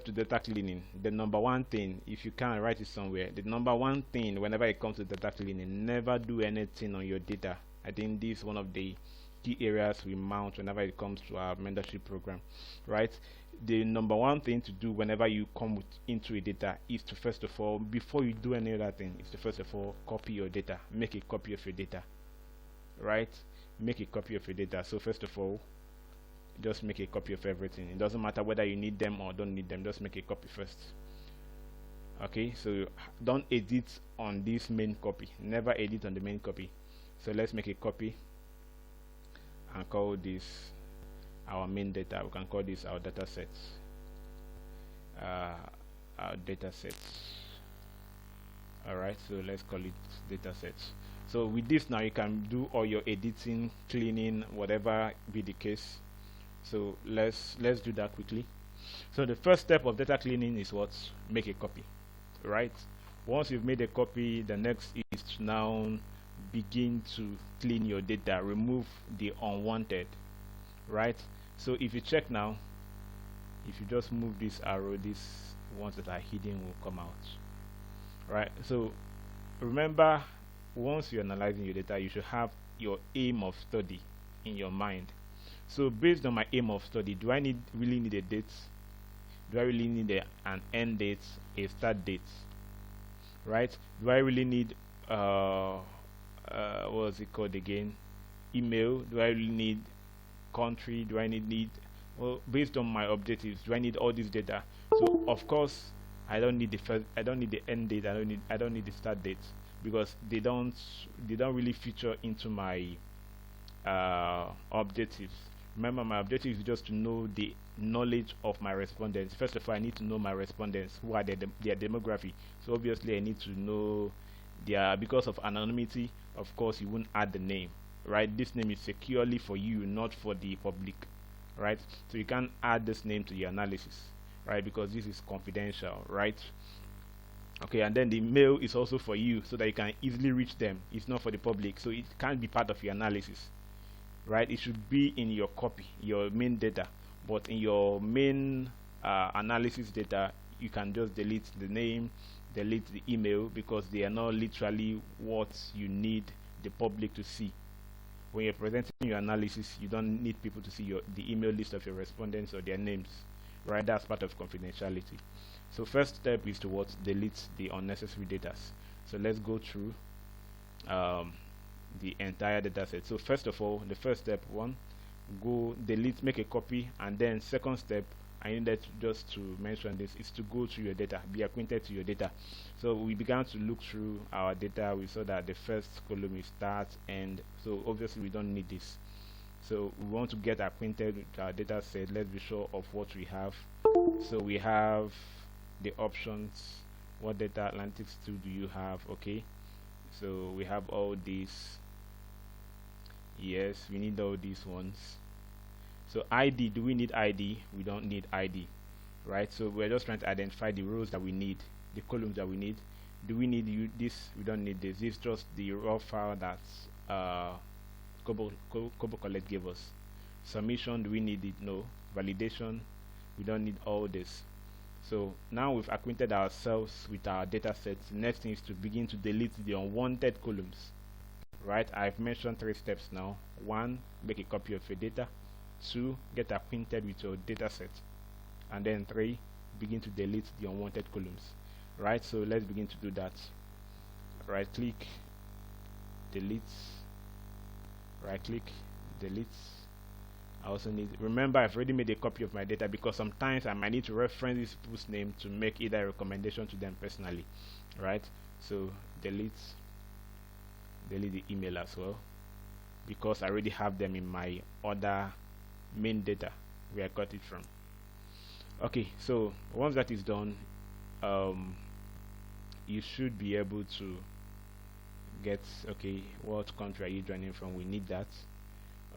to data cleaning, the number one thing, if you can write it somewhere, the number one thing whenever it comes to data cleaning, never do anything on your data. I think this is one of the key areas we mount whenever it comes to our mentorship program, right? The number one thing to do whenever you come into a data is to, first of all, before you do any other thing, is to first of all copy your data. Make a copy of your data, right? Make a copy of your data. So first of all, just make a copy of everything. It doesn't matter whether you need them or don't need them, just make a copy first. Okay, so don't edit on this main copy. Never edit on the main copy. So let's make a copy and call this our main data. We can call this our data sets. Our data sets. Alright, so let's call it data sets. So with this now you can do all your editing, cleaning, whatever be the case. So let's do that quickly. So the first step of data cleaning is what? Make a copy, right? Once you've made a copy, the next is to now begin to clean your data, remove the unwanted, right? So if you check now, if you just move this arrow, these ones that are hidden will come out, right? So remember, once you're analyzing your data, you should have your aim of study in your mind. So based on my aim of study, do I really need a date? Do I really need an end date, a start date, right? Do I really need what was it called again? Email? Do I really need country? Do I need well, based on my objectives, do I need all this data? So of course I don't need the end date, I don't need the start date, because they don't really feature into my objectives. Remember, my objective is just to know the knowledge of my respondents. First of all, I need to know my respondents, who are their demography. So obviously I need to know because of anonymity, of course you won't add the name, right? This name is securely for you, not for the public, right? So you can't add this name to your analysis, right? Because this is confidential, right? Okay, and then the mail is also for you, so that you can easily reach them. It's not for the public, so it can't be part of your analysis, right? It should be in your copy, your main data, but in your main analysis data, you can just delete the name, delete the email, because they are not literally what you need the public to see. When you're presenting your analysis, you don't need people to see the email list of your respondents or their names, right? That's part of confidentiality. So first step is to what? Delete the unnecessary data. So let's go through the entire data set. So first of all, the first step, one, go delete, make a copy, and then second step, I needed just to mention this, is to go through your data, be acquainted to your data. So we began to look through our data. We saw that the first column is start, end, so obviously we don't need this. So we want to get acquainted with our data set. Let's be sure of what we have. So we have the options. What data analytics tool do you have? Okay, so we have all these. Yes, we need all these ones. So ID, do we need ID? We don't need ID, right? So we're just trying to identify the rows that we need, the columns that we need. Do we need this? We don't need this. This is just the raw file that Kobo Collect gave us. Submission, do we need it? No. Validation, we don't need all this. So now we've acquainted ourselves with our data sets. The next thing is to begin to delete the unwanted columns. Right? I've mentioned 3 steps now. 1, make a copy of your data. 2, get acquainted with your data set. And then 3, begin to delete the unwanted columns. Right? So let's begin to do that. Right click, delete, right click, delete. I also need, remember I've already made a copy of my data because sometimes I might need to reference these people's name to make either a recommendation to them personally. Right? So delete the email as well, because I already have them in my other main data where I got it from. Okay, so once that is done, you should be able to get, okay, what country are you joining from? We need that.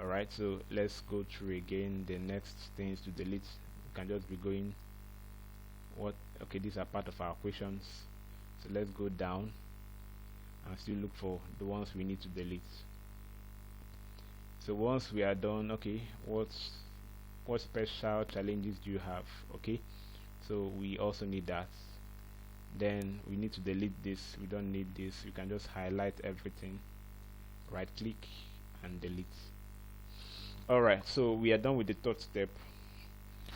Alright, so let's go through again the next things to delete. You can just be going, what, okay, these are part of our questions, so let's go down and still look for the ones we need to delete. So once we are done, okay, what special challenges do you have? Okay, so we also need that. Then we need to delete this. We don't need this. You can just highlight everything, right click and delete. Alright, so we are done with the 3rd step.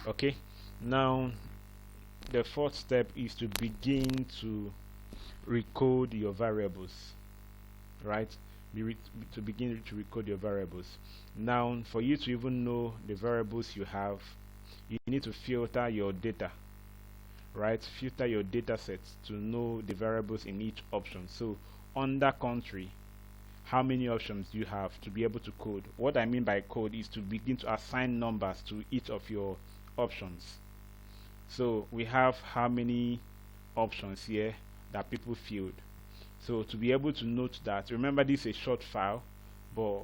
Okay, now the 4th step is to begin to recode your variables. Right, to begin to recode your variables. Now for you to even know the variables you have, you need to filter your data. Right, filter your data sets to know the variables in each option. So under country, how many options do you have to be able to code? What I mean by code is to begin to assign numbers to each of your options. So we have how many options here that people filled. So to be able to note that, remember this is a short file, but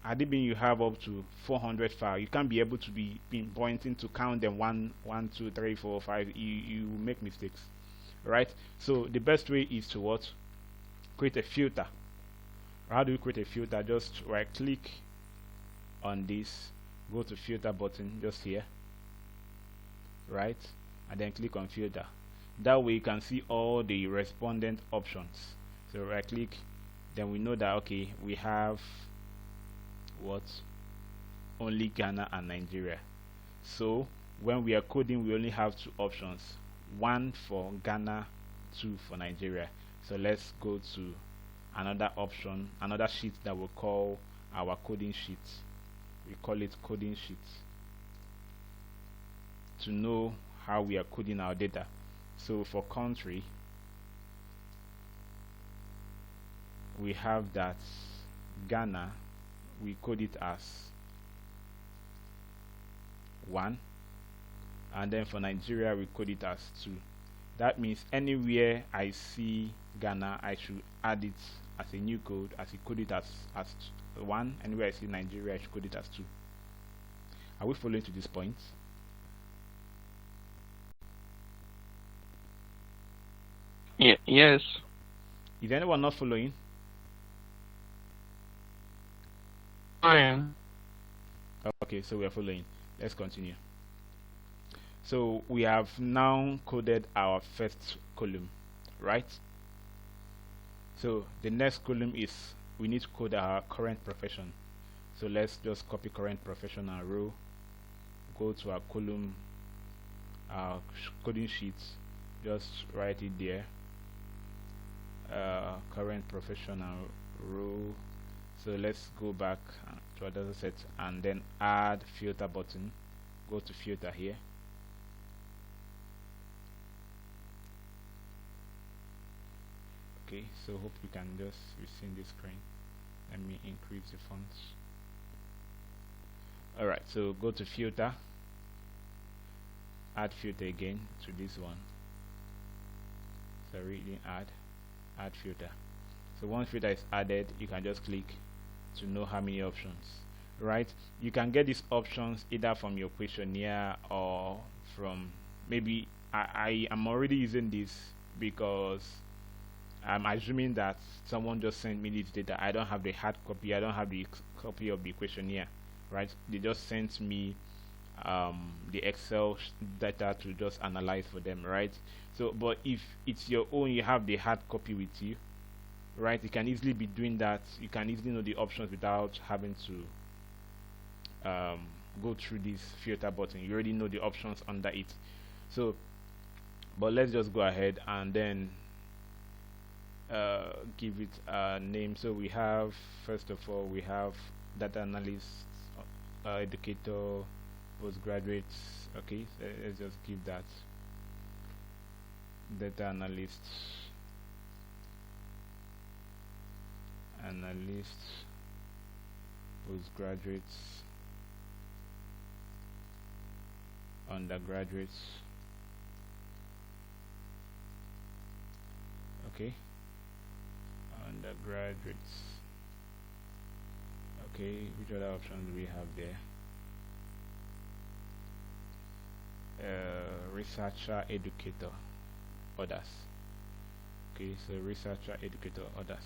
had it been you have up to 400 files, you can't be able to be pinpointing to count them 1, 2, 3, 4, 5. You make mistakes, right? So the best way is to what? Create a filter. How do you create a filter? Just right click on this, go to filter button just here, right, and then click on filter. That way you can see all the respondent options. So right click, then we know that, okay, we have what? Only Ghana and Nigeria. So when we are coding, we only have 2 options, 1 for Ghana, 2 for Nigeria. So let's go to another option, another sheet that we'll call our coding sheet. We call it coding sheet to know how we are coding our data. So for country, we have that Ghana, we code it as 1, and then for Nigeria we code it as 2. That means anywhere I see Ghana, I should add it as a new code, as I code it as 1. Anywhere I see Nigeria, I should code it as 2. Are we following to this point? Yeah, yes. Is anyone not following? I am. Okay, so we are following. Let's continue. So we have now coded our first column, right? So the next column is we need to code our current profession. So let's just copy current profession and row, go to our column, our coding sheet, just write it there, current profession and row. So let's go back to our data set and then add filter button. Go to filter here. Okay, so hope you can just see this screen. Let me increase the fonts. Alright, so go to filter, add filter again to this one. Sorry, didn't add filter. So once filter is added, you can just click to know how many options, right? You can get these options either from your questionnaire or from, maybe I am already using this because I'm assuming that someone just sent me this data. I don't have the hard copy. I don't have the copy of the questionnaire, right? They just sent me the Excel data to just analyze for them, right? So, but if it's your own, you have the hard copy with you, right? You can easily be doing that. You can easily know the options without having to go through this filter button. You already know the options under it. So, but let's just go ahead and then give it a name. So we have, first of all, we have data analyst, educator, postgraduates. Okay, so let's just give that data analyst, postgraduates, undergraduates. Okay, undergraduates. Okay, which other options do we have there? Researcher, educator, others. Okay, so researcher, educator, others.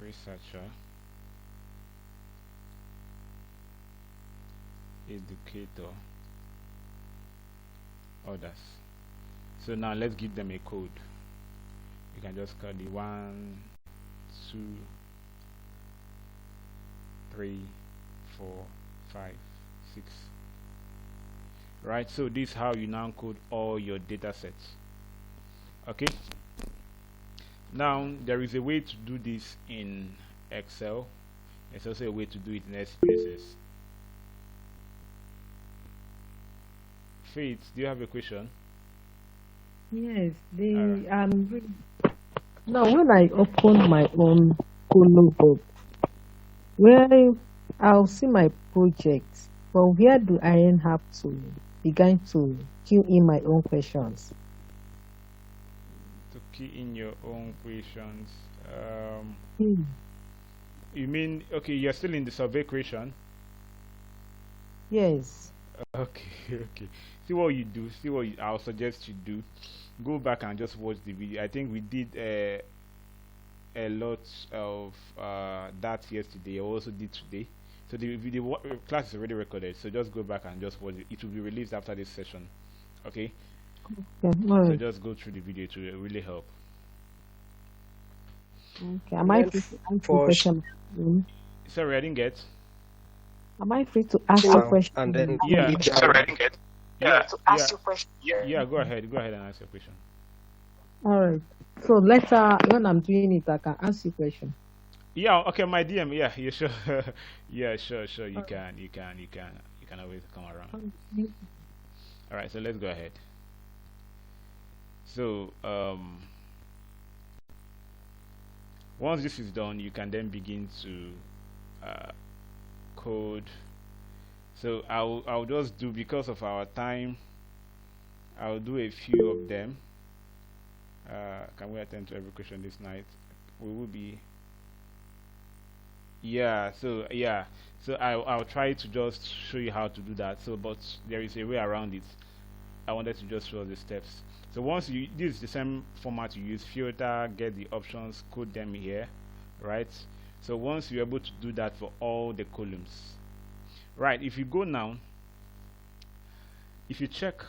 Researcher, educator, others. So now let's give them a code. You can just call the 1, 2, 3, 4, 5, 6. Right, so this is how you now code all your data sets. Okay, now there is a way to do this in Excel. There's also a way to do it in SPSS. Faith, do you have a question? Yes, now when I open my own Colo book, where I'll see my projects, but where do I then have to begin to key in my own questions? To key in your own questions. You mean, okay, you're still in the survey question? Yes. Okay, okay. See what you do. See what I'll suggest you do. Go back and just watch the video. I think we did a lot of that yesterday. I also did today. So the video class is already recorded. So just go back and just watch it. It will be released after this session. Okay. Okay. So just go through the video to really help. Okay. Am I free to ask a question? Sorry, I didn't get. Am I free to ask a question? And then Yeah. sorry, I didn't get. To ask your question. Yeah, go ahead. Go ahead and ask your question. All right. So later, when I'm doing it, I can ask you a question. Yeah. Okay. My DM. Yeah. Yeah. Sure. Yeah. Sure. Sure. You can always come around. All right. So let's go ahead. So once this is done, you can then begin to code. So I'll just do, because of our time, I'll do a few of them. Can we attend to every question this night? We will be. Yeah. So I'll try to just show you how to do that. So, but there is a way around it. I wanted to just show the steps. So once you, this is the same format you use: filter, get the options, code them here, right? So once you're able to do that for all the columns, right? If you go now, if you check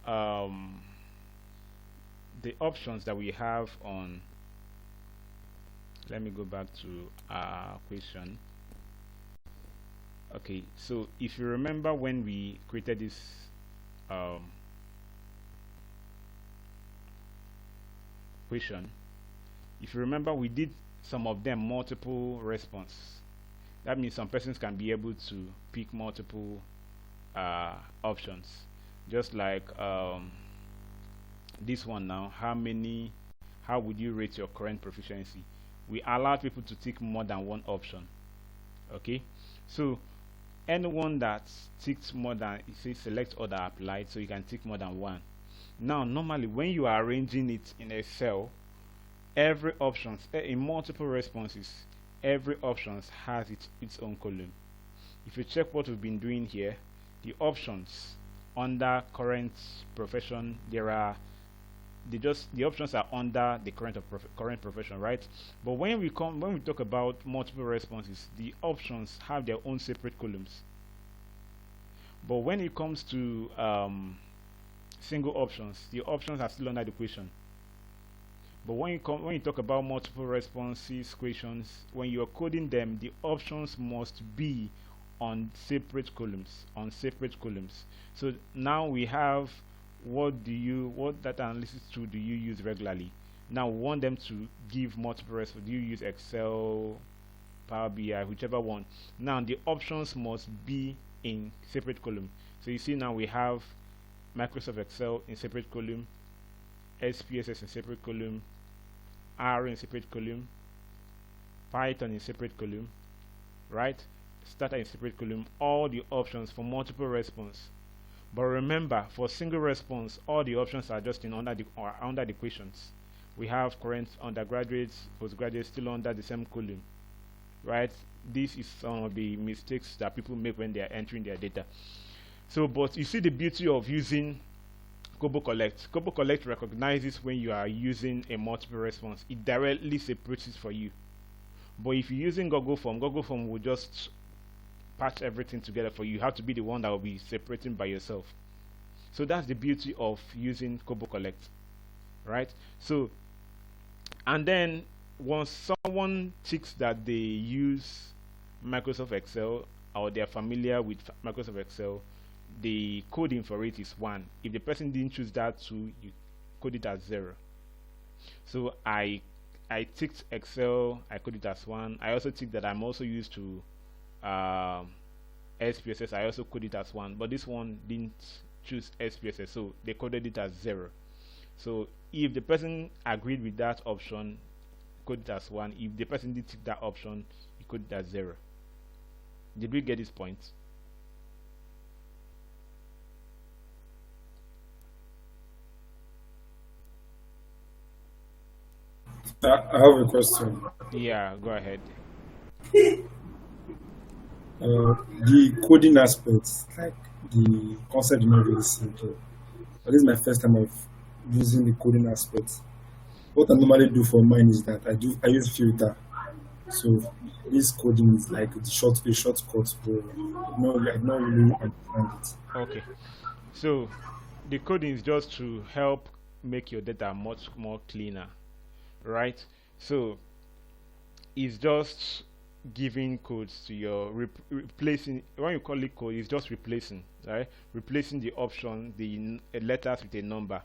the options that we have on, let me go back to our question. Okay, so if you remember when we created this question, if you remember, we did some of them multiple response. That means some persons can be able to pick multiple options, just like this one now. How would you rate your current proficiency? We allow people to tick more than one option. Okay, so anyone that ticks more than, it says select other applied, so you can tick more than one. Now normally when you are arranging it in a cell, every option in multiple responses, every option has its own column. If you check what we've been doing here, the options under current profession, there are the options are under the current profession, right? But when we talk about multiple responses, the options have their own separate columns. But when it comes to single options, the options are still under the question. But when you talk about multiple responses questions, when you are coding them, the options must be on separate columns. So now we have what data analysis tool do you use regularly? Now we want them to give multiple responses. Do you use Excel, Power BI, whichever one? Now the options must be in separate column. So you see now we have Microsoft Excel in separate column, SPSS in separate column, R in separate column, Python in separate column, right? Starter in separate column, all the options for multiple response. But remember, for single response, all the options are just under the questions. We have current undergraduates, postgraduates still under the same column, right? This is some of the mistakes that people make when they are entering their data. So, but you see the beauty of using Kobo Collect. Kobo Collect recognizes when you are using a multiple response. It directly separates it for you. But if you're using Google Form will just patch everything together for you. You have to be the one that will be separating by yourself. So that's the beauty of using Kobo Collect, right? So, and then once someone ticks that they use Microsoft Excel or they're familiar with Microsoft Excel, the coding for it is 1. If the person didn't choose that 2, you code it as 0. So I ticked Excel, I code it as 1. I also ticked that I'm also used to SPSS, I also code it as 1, but this one didn't choose SPSS, so they coded it as 0. So if the person agreed with that option, code it as 1. If the person did tick that option, you code it as 0. Did we get this point? I have a question. Yeah, go ahead. The coding aspects, like the concept, is not very simple. But this is my first time of using the coding aspects. What I normally do for mine is that I use filter. So this coding is like a shortcut, but I don't really understand it. Okay, so the coding is just to help make your data much more cleaner, right? So it's just giving codes to your replacing. When you call it code, it's just replacing, right? Replacing the option, the letters with a number.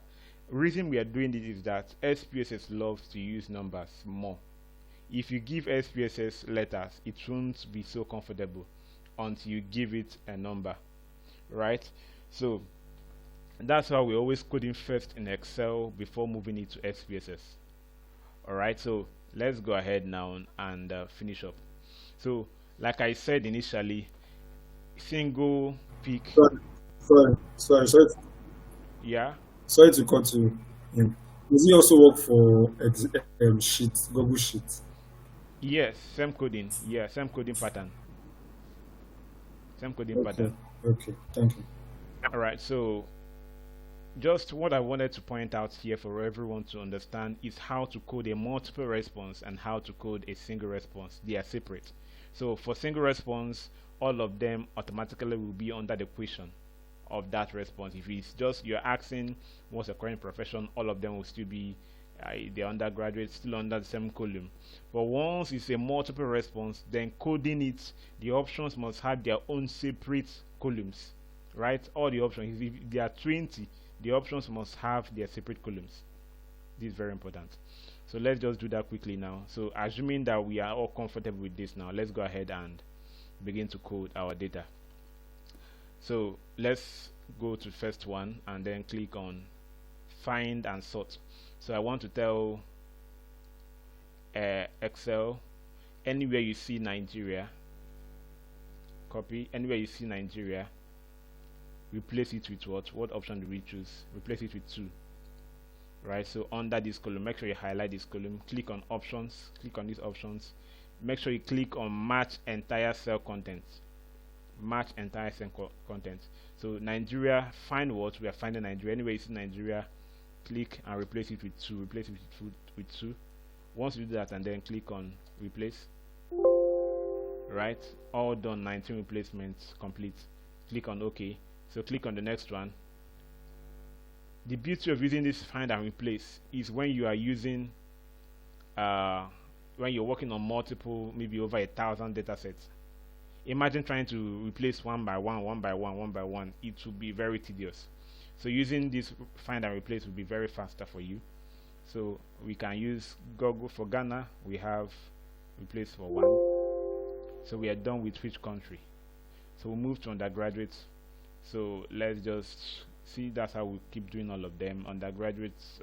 Reason we are doing this is that SPSS loves to use numbers more. If you give SPSS letters, it won't be so comfortable until you give it a number, right? So that's how we're always coding first in Excel before moving it to SPSS. Alright, so let's go ahead now and finish up. So like I said initially, single pick. Sorry. Yeah. Sorry to cut you. Does it also work for Google Sheet? Yes, same coding. Yeah, same coding pattern. Okay, thank you. Alright, so just what I wanted to point out here for everyone to understand is how to code a multiple response and how to code a single response. They are separate. So for single response, all of them automatically will be under the question of that response. If it's just you're asking what's your current profession, all of them will still be the undergraduate, still under the same column. But once it's a multiple response, then coding it, the options must have their own separate columns, right? All the options, if there are 20, the options must have their separate columns. This is very important. So let's just do that quickly now. So assuming that we are all comfortable with this now, let's go ahead and begin to code our data. So let's go to the first one and then click on find and sort. So I want to tell Excel, anywhere you see Nigeria, copy. Anywhere you see Nigeria, replace it with what option do we choose? Replace it with 2, right? So under this column, make sure you highlight this column, click on options, click on these options, make sure you click on match entire cell content. Match entire cell content. So Nigeria, find what we are finding Nigeria. Anywhere you see Nigeria, click and replace it with 2. Replace it with 2. Once you do that, and then click on replace. Right, all done. 19 replacements complete. Click on OK. So click on the next one. The beauty of using this find and replace is when you are using when you're working on multiple, maybe over 1,000 data sets. Imagine trying to replace one by one. It will be very tedious. So using this find and replace will be very faster for you. So we can use Google. For Ghana, we have replace for 1. So we are done with which country. So we'll move to undergraduates. So let's just see, that's how we keep doing all of them. Undergraduates,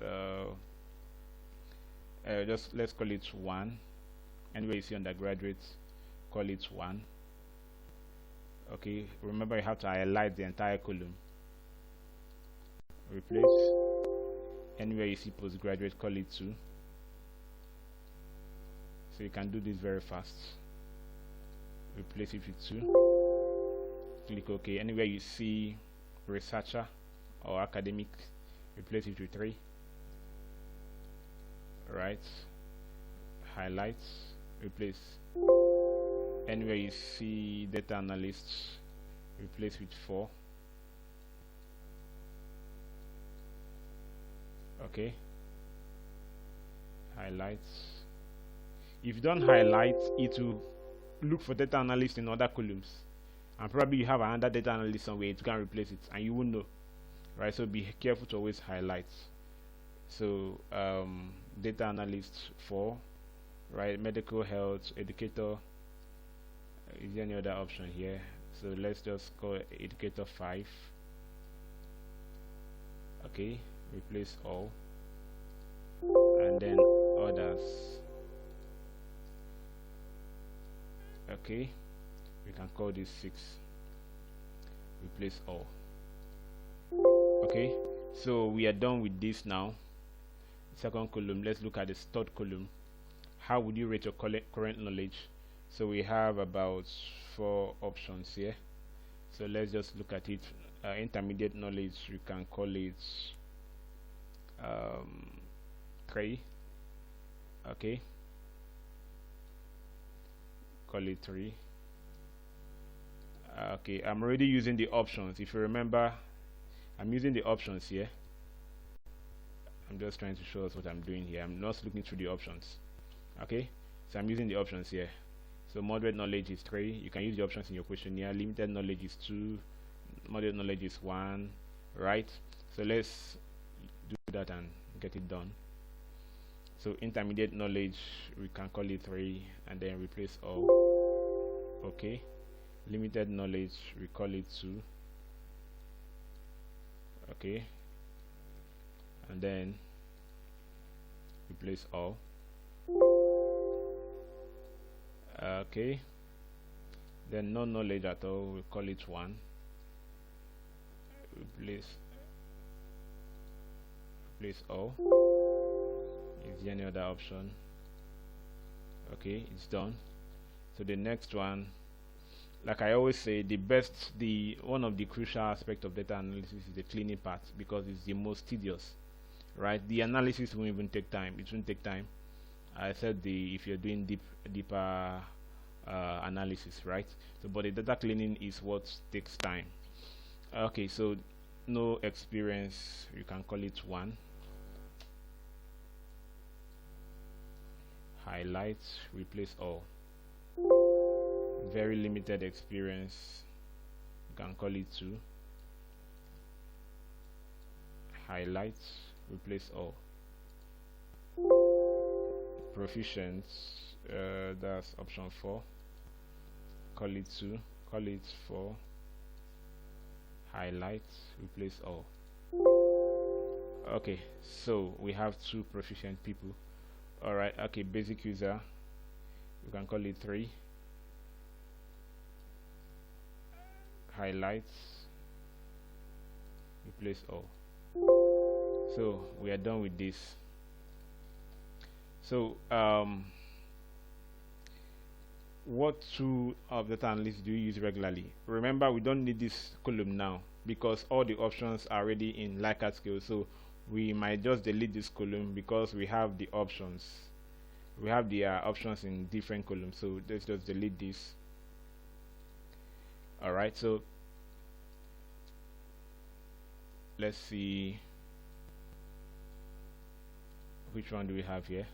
just let's call it 1. Anywhere you see undergraduates, call it 1. Okay, remember you have to highlight the entire column. Replace. Anywhere you see postgraduate, call it 2. So you can do this very fast. Replace it with 2. Click OK. Anywhere you see researcher or academic, replace it with 3. Right. Highlight. Replace. Anywhere you see data analyst, replace with 4. Okay. Highlight. If you don't highlight, it will look for data analyst in other columns, and probably you have another data analyst somewhere, it can replace it and you won't know, right? So be careful to always highlight. So data analyst 4, right? Medical health educator. Is there any other option here? So let's just call educator 5. Okay, replace all, and then others. Okay, we can call this 6. Replace all. Okay, so we are done with this now. Second column, let's look at the third column. How would you rate your current knowledge? So we have about 4 options here. So let's just look at it. Intermediate knowledge, you can call it 3. Okay, call it 3. Okay, I'm already using the options. If you remember, I'm using the options here. I'm just trying to show us what I'm doing here. I'm not looking through the options. Okay, so I'm using the options here. So moderate knowledge is 3. You can use the options in your questionnaire. Limited knowledge is 2. Moderate knowledge is 1. Right, so let's do that and get it done. So intermediate knowledge, we can call it 3 and then replace all. Okay, limited knowledge, we call it 2. Okay, and then replace all. Okay, then no knowledge at all, we call it 1. Replace all. Is there any other option? Okay, it's done. So the next one, like I always say, one of the crucial aspects of data analysis is the cleaning part, because it's the most tedious, right? The analysis won't even take time. It won't take time. I said if you're doing deeper analysis, right? So but the data cleaning is what takes time. Okay, so no experience, you can call it 1. Highlight, replace all. Very limited experience, you can call it 2. Highlight, replace all. Proficient, that's option 4. Call it 2. Call it 4. Highlight, replace all. Okay, so we have 2 proficient people. Alright, okay, basic user, you can call it 3. Highlights, replace all. So we are done with this. So what tool of data analysis do you use regularly? Remember, we don't need this column now because all the options are already in Likert scale. So we might just delete this column because we have the options. We have the options in different columns, so let's just delete this. All right, so let's see which one do we have here.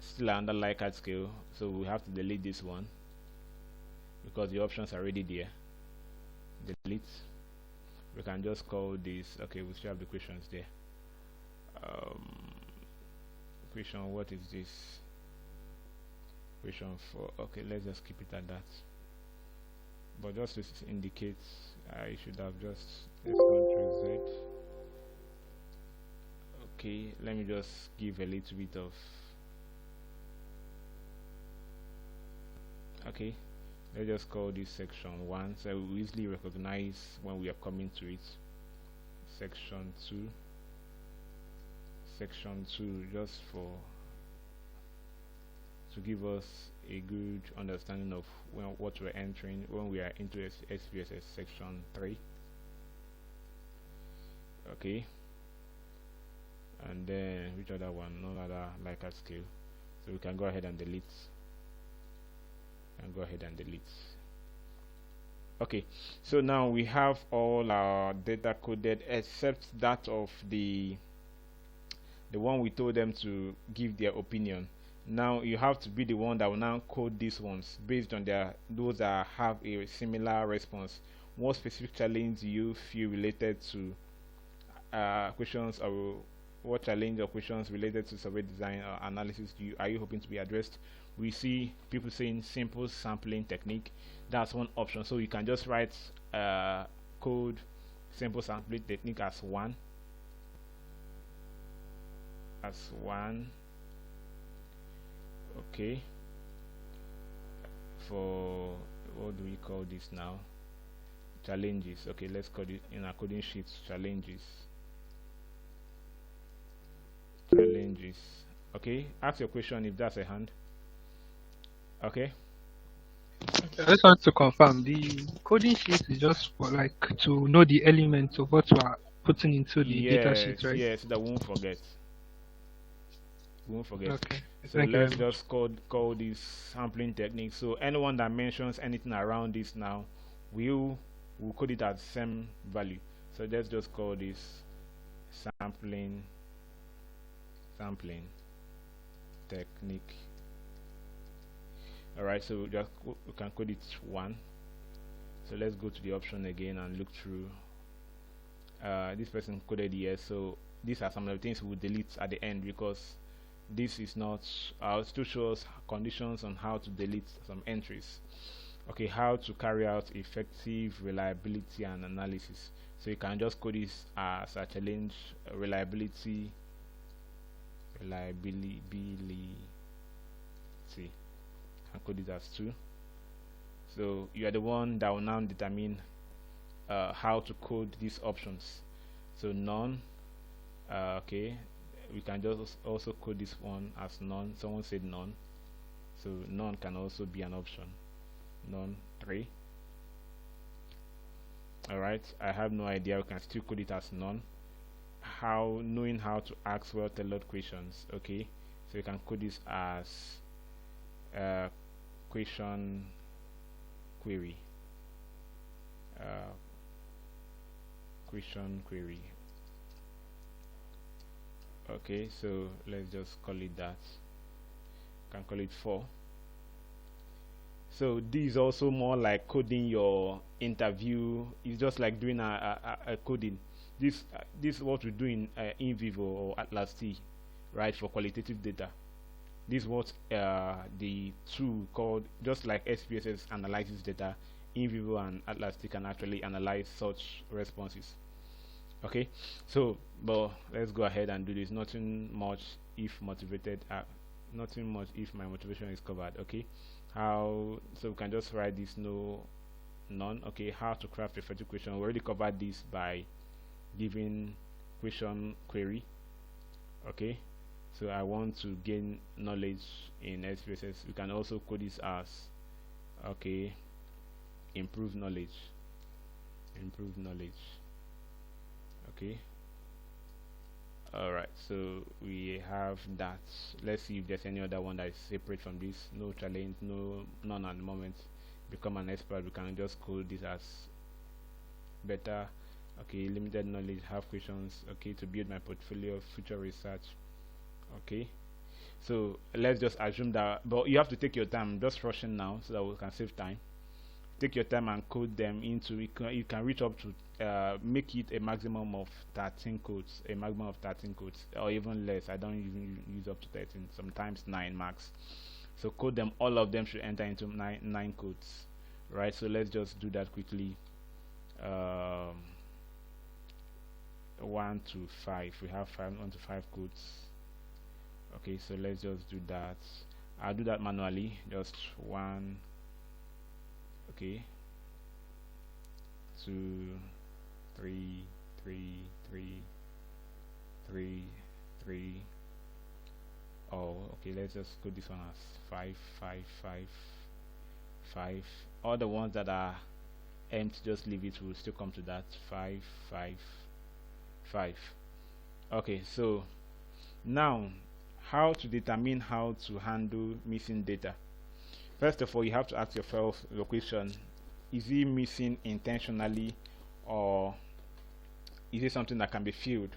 Still under Likert scale, so we have to delete this one because the options are already there. Delete. We can just call this, okay, we still have the questions there. Question, what is this? Question 4. Okay, let's just keep it at that. But just to indicate, I should have just Ctrl Z. Okay, let me just give a little bit of. Okay, let's just call this section 1, so we easily recognize when we are coming to it. Section 2. Section 2, just to give us a good understanding of what we're entering when we are into SPSS section 3. Okay, and then which other one? No other Likert scale, so we can go ahead and delete. Okay, so now we have all our data coded except that of the one we told them to give their opinion. Now you have to be the one that will now code these ones based on those that have a similar response. What specific challenge do you feel related to questions, or what challenge or questions related to survey design or analysis are you hoping to be addressed? We see people saying simple sampling technique. That's one option, so you can just write code simple sampling technique as one. Okay, for what do we call this now? Challenges. Okay, let's call it in our coding sheets challenges. Okay, ask your question if that's a hand. Okay, I just want to confirm the coding sheet is just for like to know the elements of what we are putting into the data sheet, right? Yes, that won't forget. Okay. So let's just call this sampling technique. So anyone that mentions anything around this now, we'll code it as same value. So let's just call this sampling technique. Alright, so we can code it 1. So let's go to the option again and look through. This person coded here, so these are some of the things we'll delete at the end because this is not still shows conditions on how to delete some entries. Okay, how to carry out effective reliability and analysis. So you can just code this as a challenge reliability. And code it as 2. So you are the one that will now determine how to code these options. So none. Okay, we can just also code this one as none. Someone said none, so none can also be an option. None 3. Alright, I have no idea. We can still code it as none. Knowing how to ask well-tailored questions. Okay, so you can code this as question query. Question query. Okay, so let's just call it that. Can call it 4. So this is also more like coding your interview. It's just like doing a coding. This is what we do in vivo or Atlas T, right, for qualitative data. This is what the tool called, just like SPSS analyzes data, in vivo and Atlas T can actually analyze such responses. Okay, so but let's go ahead and do this. Nothing much if motivated. Nothing much if my motivation is covered. Okay, so we can just write this none. Okay, how to craft a effective question. We already covered this by giving question query. Okay, so I want to gain knowledge in SPSS. We can also code this as okay, improve knowledge. Okay, All right, so we have that. Let's see if there's any other one that is separate from this. No challenge, none at the moment. Become an expert. We can just code this as better. Okay, limited knowledge, have questions. Okay, to build my portfolio, future research. Okay, so let's just assume that, but you have to take your time. I'm just rushing now so that we can save time. Take your time and code them into. You can reach up to make it a maximum of 13 codes, or even less. I don't even use up to 13, sometimes 9 max. So code them, all of them should enter into nine codes, right? So let's just do that quickly. 1 to 5, we have 1 to 5 codes. Okay, so let's just do that. I'll do that manually, just 1, okay, 2, 3, 3. Oh, okay, let's just code this one as 5, 5, 5, 5. All the ones that are empty, just leave it, we'll still come to that. 5, 5, 5. Okay, so now how to determine how to handle missing data. First of all, you have to ask yourself the question: is it missing intentionally, or is it something that can be filled?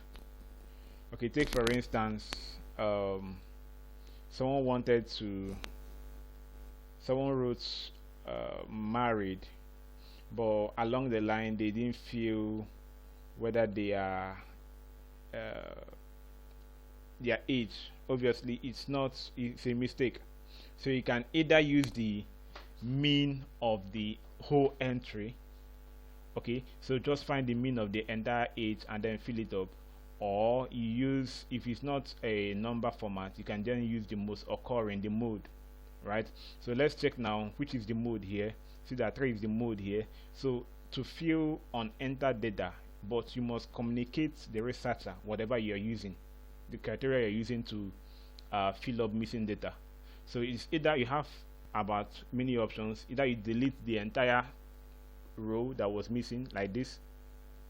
Okay, take for instance, someone wrote married, but along the line they didn't feel whether they are their age. Obviously it's a mistake. So you can either use the mean of the whole entry. Okay, so just find the mean of the entire age and then fill it up, or you use, if it's not a number format, you can then use the most occurring, the mode, right? So let's check now which is the mode here. See that 3 is the mode here. So to fill on enter data, but you must communicate the researcher whatever you're using, the criteria you're using to fill up missing data. So it's either you have about many options. Either you delete the entire row that was missing like this,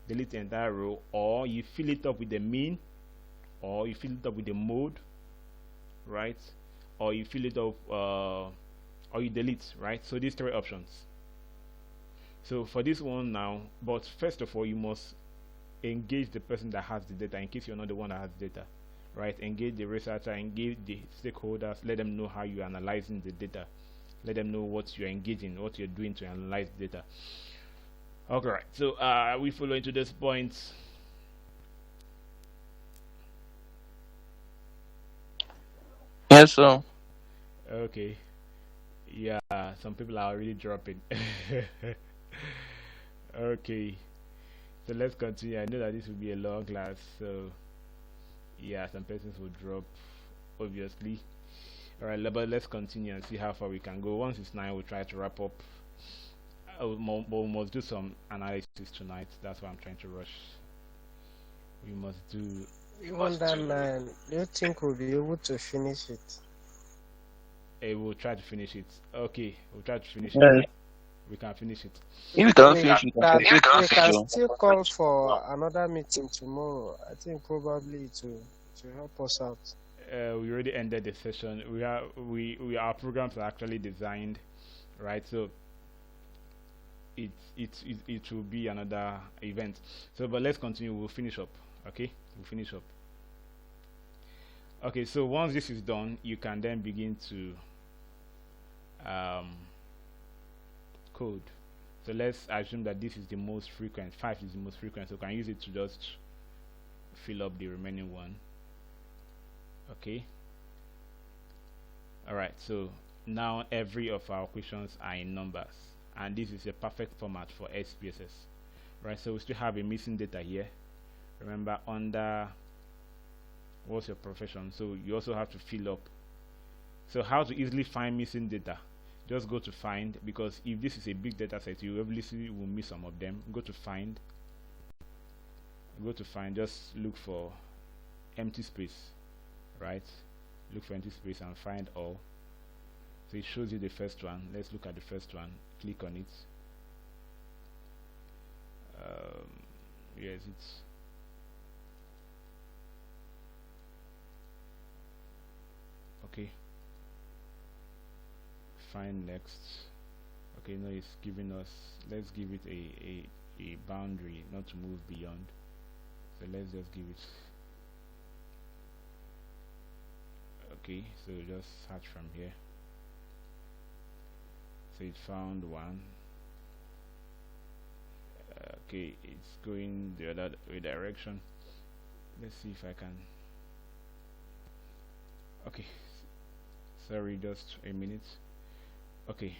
delete the entire row, or you fill it up with the mean, or you fill it up with the mode, right? Or you fill it up or you delete, right? So these 3 options. So for this one now, but first of all you must engage the person that has the data, in case you're not the one that has the data, right? Engage the researcher, engage the stakeholders, let them know how you're analyzing the data, let them know what you're engaging, what you're doing to analyze the data. Okay, right, so we follow into this point. Yes, sir. Okay, yeah, some people are already dropping. Okay, so let's continue. I know that this will be a long class, so yeah, some persons will drop, obviously. Alright, but let's continue and see how far we can go. Once it's 9, we'll try to wrap up. We must do some analysis tonight. That's why I'm trying to rush. We must do. Even that 9, do you think we'll be able to finish it? We'll try to finish it. Okay, we'll try to finish Yeah. it. We can finish it. If you cannot finish, you can We finish. can still call for another meeting tomorrow. I think probably to help us out. We already ended the session. Our programs are actually designed, right? So it will be another event. So, but let's continue. We'll finish up. Okay, we'll finish up. Okay, so once this is done, you can then begin to code. So let's assume that this is the most frequent. 5 is the most frequent, so we can use it to just fill up the remaining one. Okay, alright, so now every of our questions are in numbers, and this is a perfect format for SPSS, right? So we still have a missing data here. Remember, under what's your profession, so you also have to fill up. So how to easily find missing data? Just go to find, because if this is a big data set, you obviously will miss some of them. Go to find, just look for empty space, right? Look for empty space and find all. So it shows you the first one. Let's look at the first one. Click on it. Yes, it's Okay, find next. Okay, no, it's giving us, let's give it a boundary not to move beyond, so let's just give it. Okay, so just search from here. So it found one. Okay, it's going the other direction. Let's see if I can. Okay, sorry, just a minute. Okay,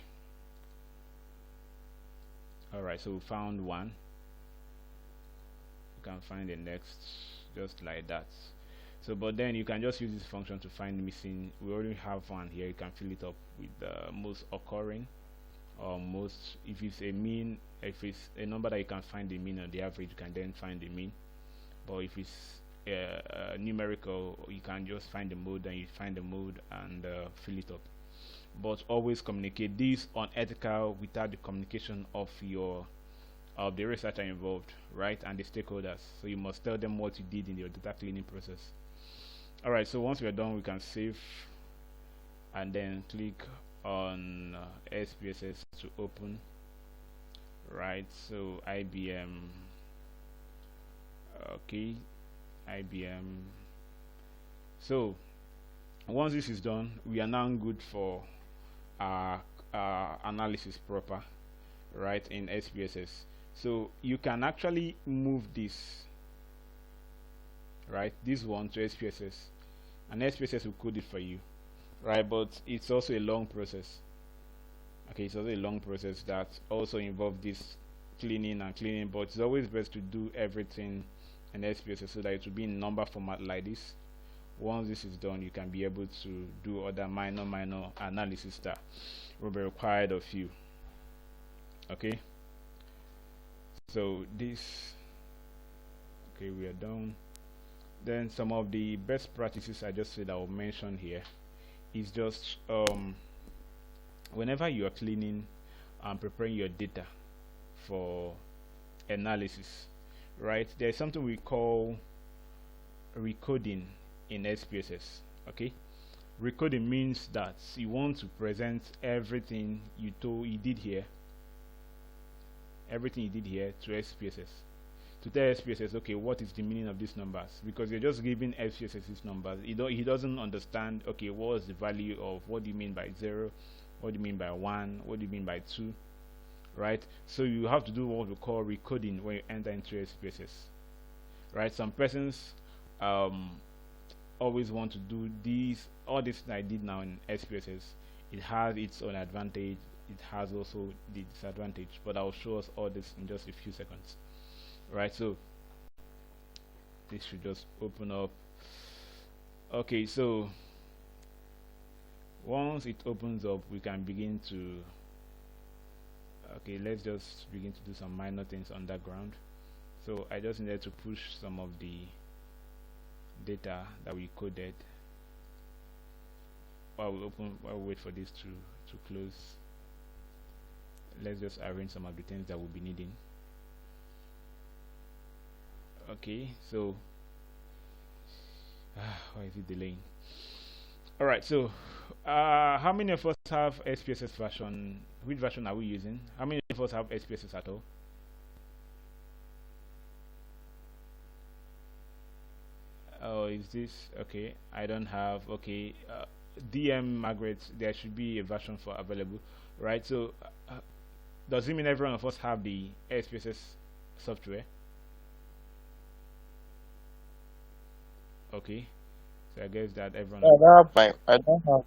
alright, so we found one. You can find the next, just like that. So but then you can just use this function to find missing. We already have one here. You can fill it up with the most occurring, or most, if it's a mean, if it's a number that you can find the mean or the average, you can then find the mean. But if it's numerical, you can just find the mode, and you find the mode and fill it up. But always communicate this unethical without the communication of the researcher involved, right, and the stakeholders. So you must tell them what you did in your data cleaning process. Alright, so once we're done, we can save and then click on SPSS to open. Right, so IBM. Okay, IBM. So once this is done, we are now good for our analysis proper, right, in SPSS. So you can actually move this, right, this one to SPSS, and SPSS will code it for you, right, but it's also a long process. Okay, it's also a long process that also involves this cleaning and cleaning, but it's always best to do everything in SPSS so that it will be in number format like this. Once this is done, you can be able to do other minor analysis that will be required of you. Okay, so this, okay, we are done. Then some of the best practices I just said I will mention here is just whenever you are cleaning and preparing your data for analysis, right, there's something we call recoding in SPSS. Okay, recoding means that you want to present everything you did here to SPSS, to tell SPSS, okay, what is the meaning of these numbers, because you're just giving SPSS these numbers. He doesn't understand, okay, what is the value of, what do you mean by 0, what do you mean by 1, what do you mean by 2, right? So you have to do what we call recoding when you enter into SPSS, right? Some persons always want to do all this that I did now in SPSS. It has its own advantage, it has also the disadvantage, but I'll show us all this in just a few seconds. Right, so this should just open up. Okay, so once it opens up, we can begin to, okay, let's just begin to do some minor things underground. So I just needed to push some of the data that we coded while we wait for this to close. Let's just arrange some of the things that we'll be needing. Okay, so why is it delaying? Alright, so how many of us have SPSS version? Which version are we using? How many of us have SPSS at all? Oh, is this okay? I don't have. Okay, DM Margaret, there should be a version for available, right? So does it mean every one of us have the SPSS software? Okay, so I guess that everyone. I don't have.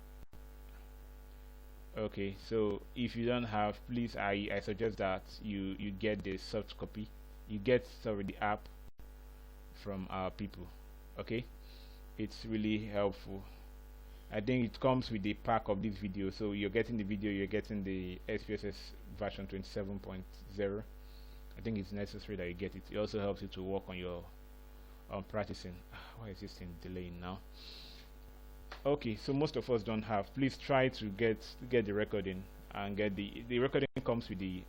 Okay, so if you don't have, please, I suggest that you get the soft copy. You get, sorry, the app from our people. Okay, it's really helpful. I think it comes with the pack of this video, so you're getting the video, you're getting the SPSS version 27.0. I think it's necessary that you get it. It also helps you to work on your practicing. Why is this thing delaying now? Okay, so most of us don't have. Please try to get the recording, and get the recording comes with the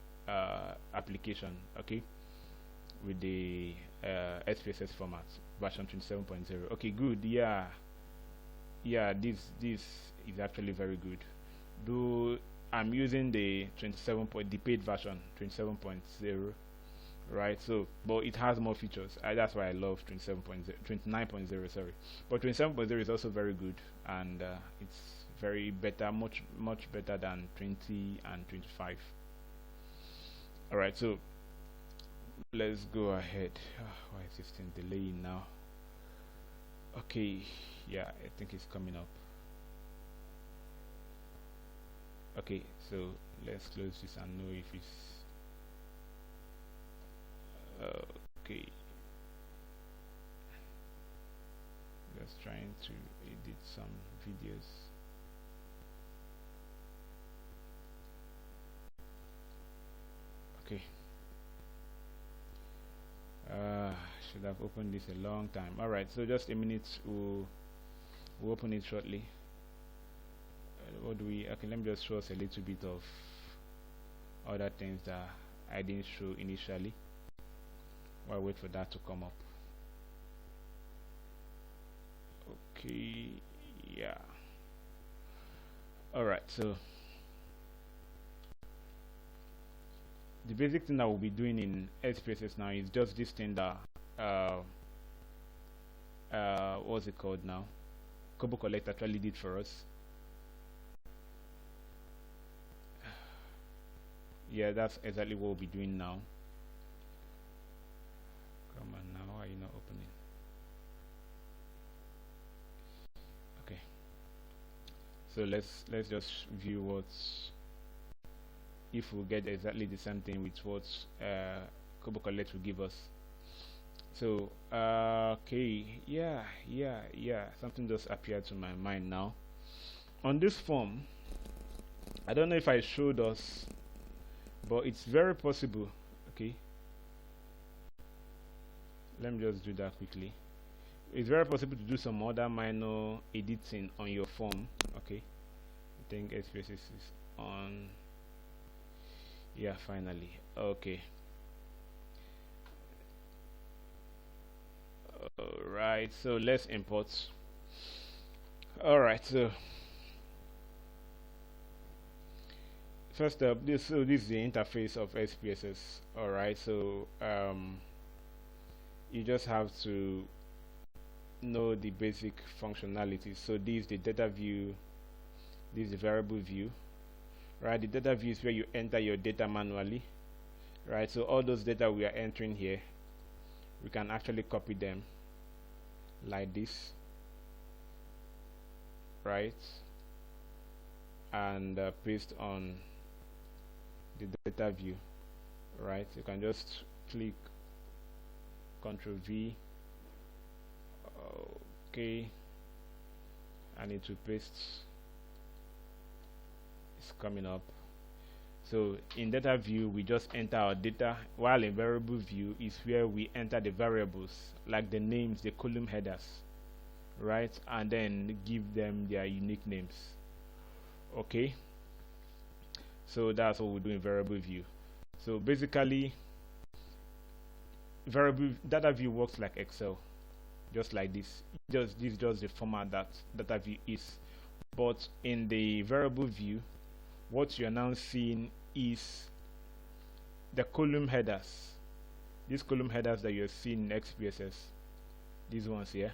application. Okay, with the SPSS format version 27.0. Okay, good. Yeah, yeah, this is actually very good. Though I'm using the 27 point the paid version 27.0, right? So but it has more features. That's why I love 27.0 29.0, sorry. But 27.0 is also very good, and it's very better, much better than 20 and 25. All right, so let's go ahead. Why is this thing delaying now? Okay, yeah, I think it's coming up. Okay, so let's close this and know if it's okay. Just trying to edit some videos. Okay. Should have opened this a long time. All right, so just a minute. We'll open it shortly. What do we? Okay, let me just show us a little bit of other things that I didn't show initially. While I wait for that to come up. Okay, yeah. All right, so the basic thing that we'll be doing in SPSS now is just this thing that what's it called now? Kobo Collect actually did for us. Yeah, that's exactly what we'll be doing now. Come on now, why are you not opening? Okay. So let's just view what's if we get exactly the same thing with what Kobo Collect will give us. So okay, yeah, something just appeared to my mind now. On this form, I don't know if I showed us, but it's very possible. Okay, let me just do that quickly. It's very possible to do some other minor editing on your form. Okay, I think SPSS is on. Yeah, finally. Okay. Alright, so let's import. Alright, so first up, this is the interface of SPSS. Alright, so you just have to know the basic functionalities. So this is the data view, this is the variable view. Right, the data view is where you enter your data manually. Right, so all those data we are entering here, we can actually copy them like this, right, and paste on the data view. Right, you can just click Ctrl V. Okay, I need to paste. Coming up. So in data view we just enter our data, while in variable view is where we enter the variables like the names, the column headers, right, and then give them their unique names. Okay, so that's what we do in variable view. So basically variable data view works like Excel, just like this. This is just the format that data view is, but in the variable view what you're now seeing is the column headers. These column headers that you're seeing in SPSS, these ones here,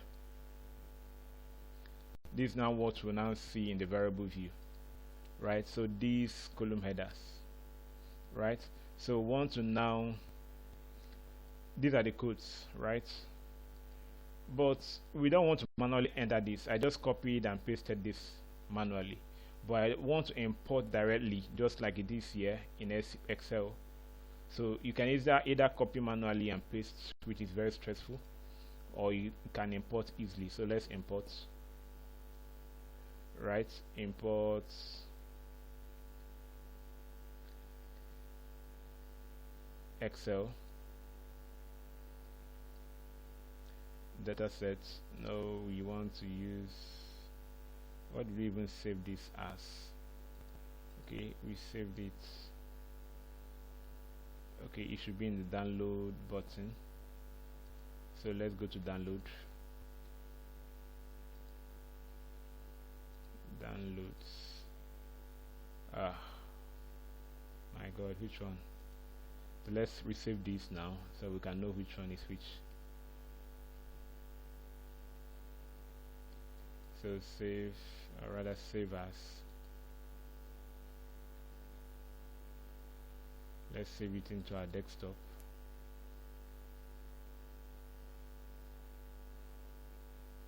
this is now what we'll now see in the variable view, right? So these column headers, right? So want to now, these are the codes, right? But we don't want to manually enter this. I just copied and pasted this manually. But I want to import directly, just like it is here in Excel. So you can either copy manually and paste, which is very stressful, or you can import easily. So let's import. Right, import Excel dataset. No, we want to use, what do we even save this as? Okay, we saved it. Okay, it should be in the download button. So let's go to download. downloads. Ah, my god, which one? So let's resave this now so we can know which one is which. So save, or rather save as. Let's save it into our desktop.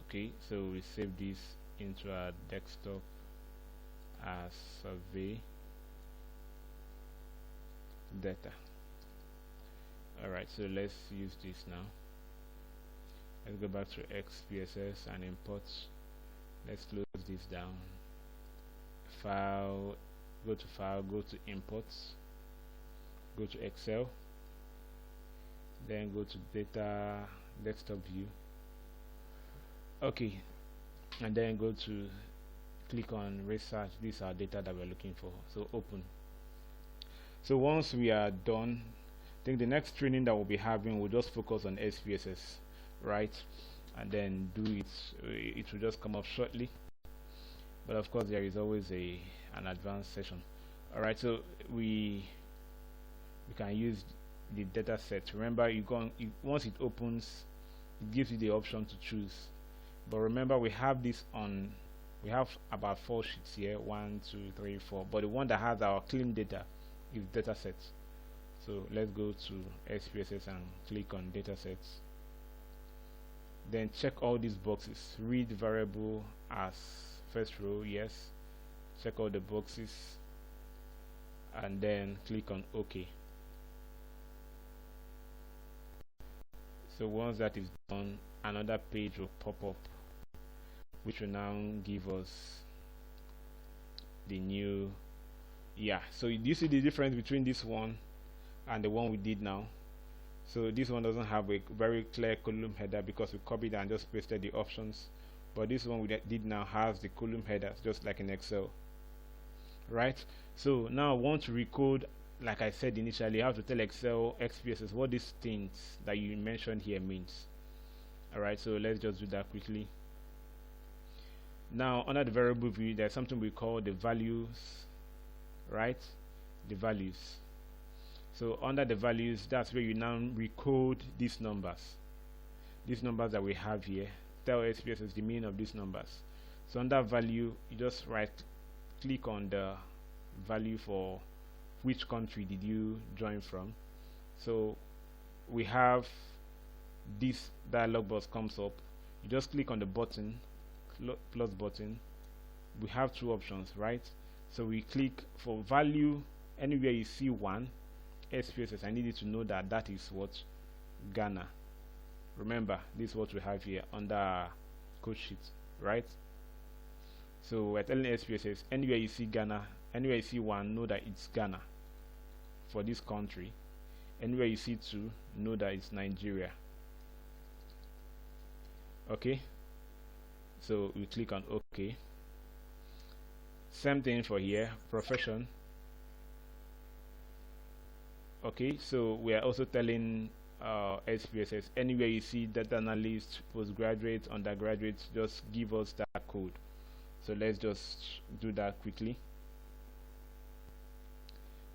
Okay, so we save this into our desktop as survey data. Alright, so let's use this now. Let's go back to SPSS and import. Let's close this down. File, go to file, go to imports, go to Excel, then go to data, desktop view. Okay, and then go to click on research. These are data that we're looking for, so open. So once we are done, I think the next training that we'll be having will just focus on SPSS, right? And then do it. It will just come up shortly, but of course there is always an advanced session. All right, so we can use the data set. Remember, once it opens, it gives you the option to choose. But remember, we have this on. We have about 4 sheets here, 1, 2, 3, 4. But the one that has our clean data is data sets. So let's go to SPSS and click on data sets. Then check all these boxes. Read variable as first row, yes. Check all the boxes, and then click on OK. So once that is done, another page will pop up, which will now give us the new. So do you see the difference between this one and the one we did now? So this one doesn't have a very clear column header because we copied and just pasted the options, but this one we did now has the column headers, just like in Excel, right? So now I want to recode. Like I said initially, you have to tell Excel SPSS what these things that you mentioned here means. Alright, so let's just do that quickly. Now under the variable view, there's something we call the values, right? The values. So under the values, that's where you now recode these numbers that we have here. Tell SPSS the meaning of these numbers. So under value, you just right click on the value for which country did you join from. So we have this dialog box comes up. You just click on the button, plus button. We have 2 options, right? So we click for value. Anywhere you see 1, SPSS, I need you to know that that is what? Ghana. Remember, this is what we have here under code sheet, right? So we're telling SPSS, anywhere you see Ghana, anywhere you see 1, know that it's Ghana for this country. Anywhere you see 2, know that it's Nigeria. Okay, so we click on OK. Same thing for here, profession. Okay, so we are also telling SPSS, anywhere you see data analyst, postgraduate, undergraduate, just give us that code. So let's just do that quickly.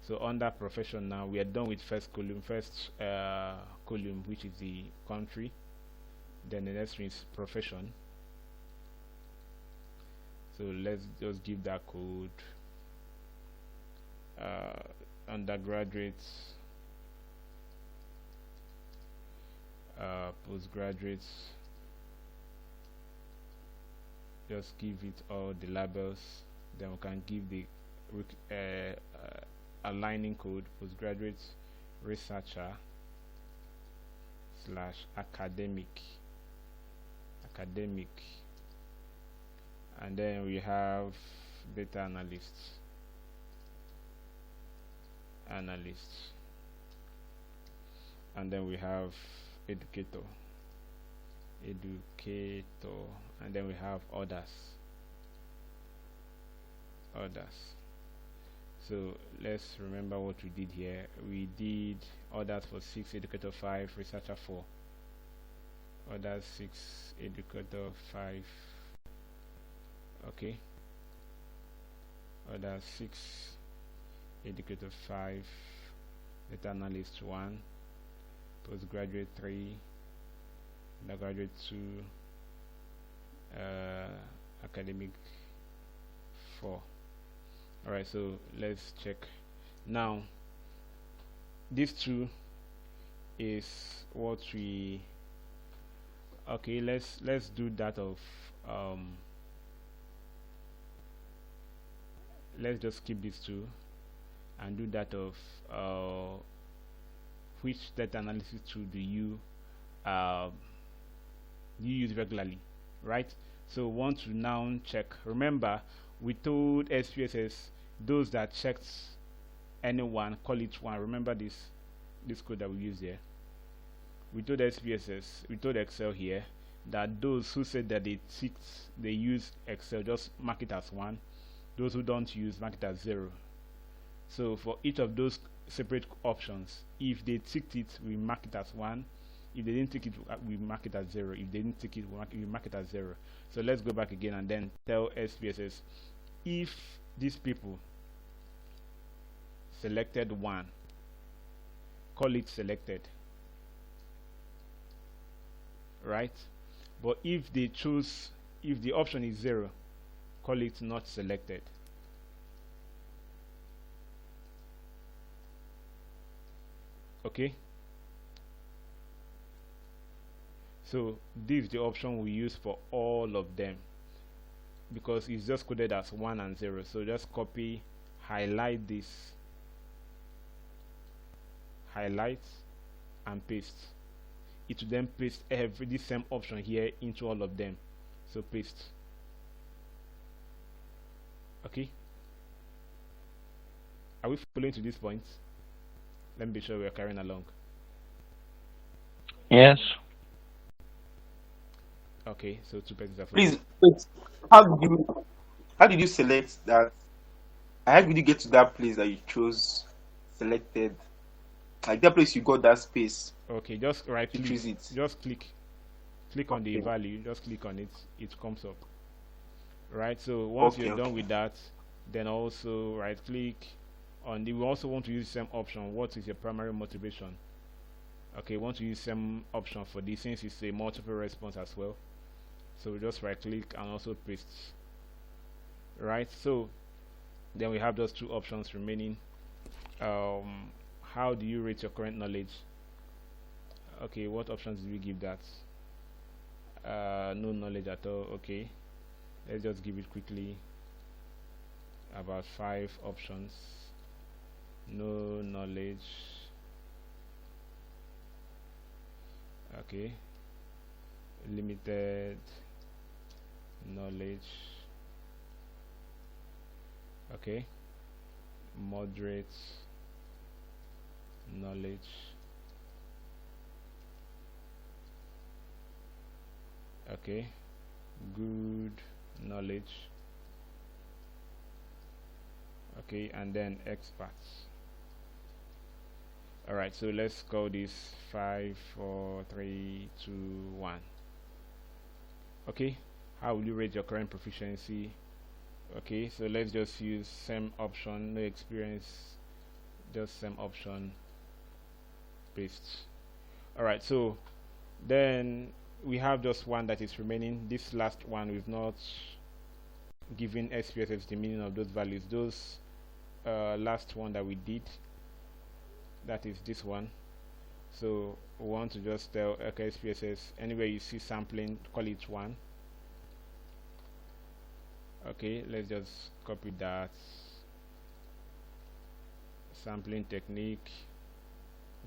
So under profession now, we are done with first column, which is the country. Then the next one is profession. So let's just give that code. Undergraduates, postgraduates, just give it all the labels. Then we can give the aligning code, postgraduates, researcher / academic, and then we have data analyst, and then we have educator, and then we have others. So let's remember what we did here. We did others for 6, educator 5, researcher 4. Others 6, educator 5. Okay, other 6, educator 5, data analyst 1, postgraduate 3, undergraduate 2, academic 4. Alright, so let's check. Now this 2 is what we okay, let's do that of let's just skip these 2 and do that of which data analysis tool do you use regularly, right? So want to now check. Remember, we told SPSS those that checked anyone call it 1. Remember this code that we use here. We told SPSS, we told Excel here that those who said that they use Excel, just mark it as 1. Those who don't use, mark it as 0. So for each of those separate options, if they ticked it, we mark it as 1. If they didn't tick it, we mark it as 0. If they didn't tick it, we mark it as 0. So let's go back again and then tell SPSS if these people selected 1, call it selected, right? But if they choose, if the option is 0, call it not selected. Okay, so this is the option we use for all of them because it's just coded as 1 and 0. So just copy, highlight this, highlight and paste. It will then paste the same option here into all of them. So paste. Okay, are we following to this point? Let me be sure we are carrying along. Yes. Okay, so 2 pages are Please, wait. How did you select that? How did you get to that place that you chose selected? Like that place you got that space. Okay, just right click. Choose it. Just click on the value. Just click on it. It comes up. Right. So once you're done with that, then also right click on the. We also want to use the same option. What is your primary motivation? Okay, want to use same option for this since it's a multiple response as well. So just right click and also paste. Right. So then we have those 2 options remaining. How do you rate your current knowledge? Okay, what options do we give that? No knowledge at all. Okay, let's just give it quickly. About 5 options. No knowledge. Okay, limited knowledge. Okay, moderate knowledge. Okay, good knowledge. Okay, and then experts. Alright, so let's call this 5, 4, 3, 2, 1. Okay, how will you rate your current proficiency? Okay, so let's just use same option, no experience, just same option, paste. Alright, so then we have just one that is remaining. This last one we've not given SPSS the meaning of those values. Those last one that we did, that is this one. So we want to just tell okay, SPSS anywhere you see sampling, call it 1. Okay, let's just copy that. Sampling technique.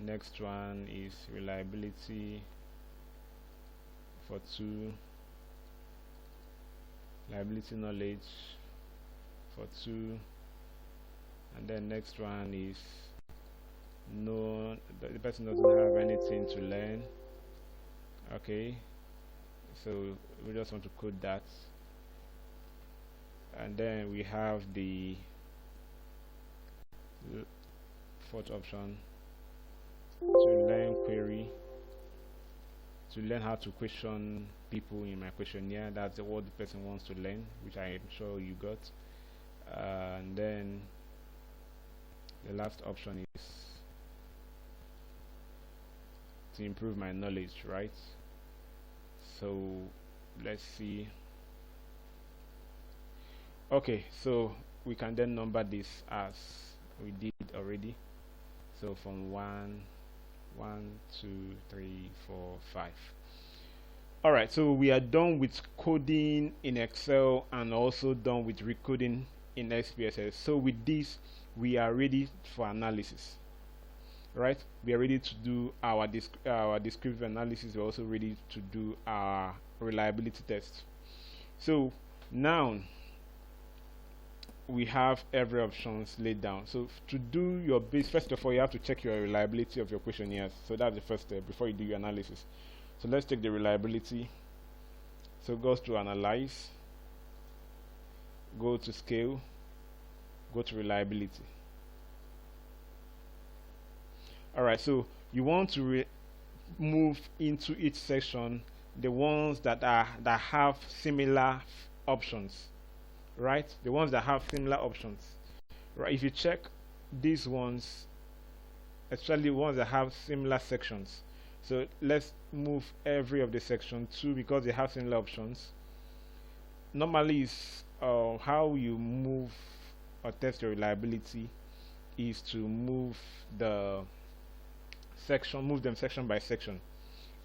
Next one is reliability for 2. Reliability knowledge for 2. And then next one is no, the person doesn't have anything to learn. Okay, so we just want to code that. And then we have the 4th option, to learn query, to learn how to question people in my questionnaire. That's what the person wants to learn, which I am sure you got. And then the last option is to improve my knowledge, right? So let's see. Okay, so we can then number this as we did already. So from 1, 2, 3, 4, 5. All right, so we are done with coding in Excel and also done with recoding in SPSS. So with this, we are ready for analysis, right? We are ready to do our descriptive analysis. We're also ready to do our reliability test. So now we have every options laid down. So to do your base, first of all, you have to check your reliability of your questionnaires. So that's the first step before you do your analysis. So let's check the reliability. So go to analyze, go to scale, go to reliability. Alright, so you want to move into each section the ones that have similar options, right? The ones that have similar options, right? If you check these ones, especially ones that have similar sections. So let's move every of the section 2 because they have similar options. Normally, is how you move or test your reliability is to move them section by section.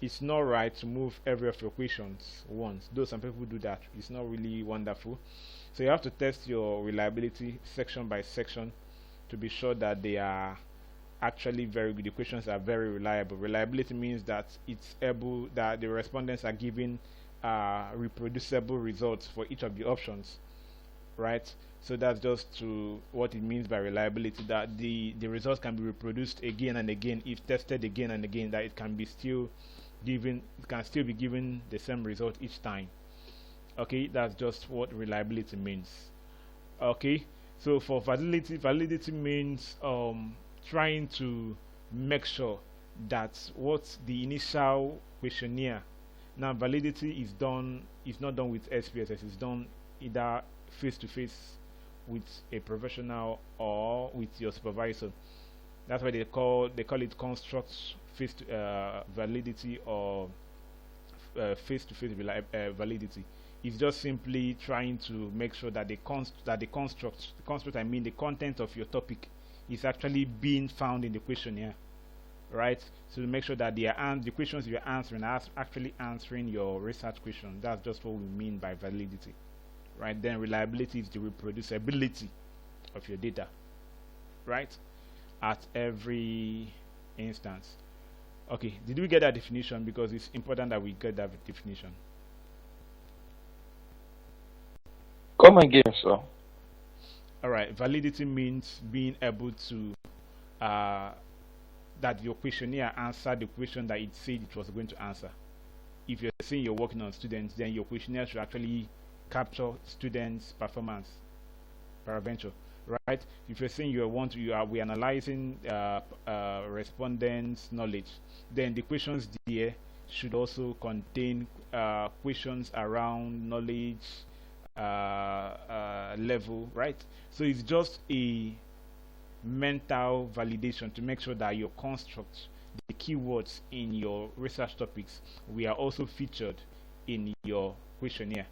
It's not right to move every of your questions once, though some people do that. It's not really wonderful. So you have to test your reliability section by section to be sure that they are actually very good. The questions are very reliable. Reliability means that it's able that the respondents are giving reproducible results for each of the options, right? So that's just to what it means by reliability, that the results can be reproduced again and again if tested again and again, that it can be still given, it can still be given the same result each time. Okay, that's just what reliability means. Okay, so for validity means trying to make sure that what the initial questionnaire, now validity is not done with SPSS, it's done either face to face with a professional or with your supervisor. That's why they call it construct face to validity or face to face validity. It's just simply trying to make sure that the construct I mean the content of your topic is actually being found in the questionnaire, right? So to make sure that the questions you're answering are actually answering your research question. That's just what we mean by validity, right? Then reliability is the reproducibility of your data, right, at every instance. Okay, did we get that definition? Because it's important that we get that definition. Come again, sir. Alright, validity means being able to that your questionnaire answered the question that it said it was going to answer. If you're saying you're working on students, then your questionnaire should actually capture students' performance, paraventure, right? If you're saying we're analyzing respondents' knowledge, then the questions there should also contain questions around knowledge level, right? So it's just a mental validation to make sure that your construct, the keywords in your research topics, we are also featured in your questionnaire,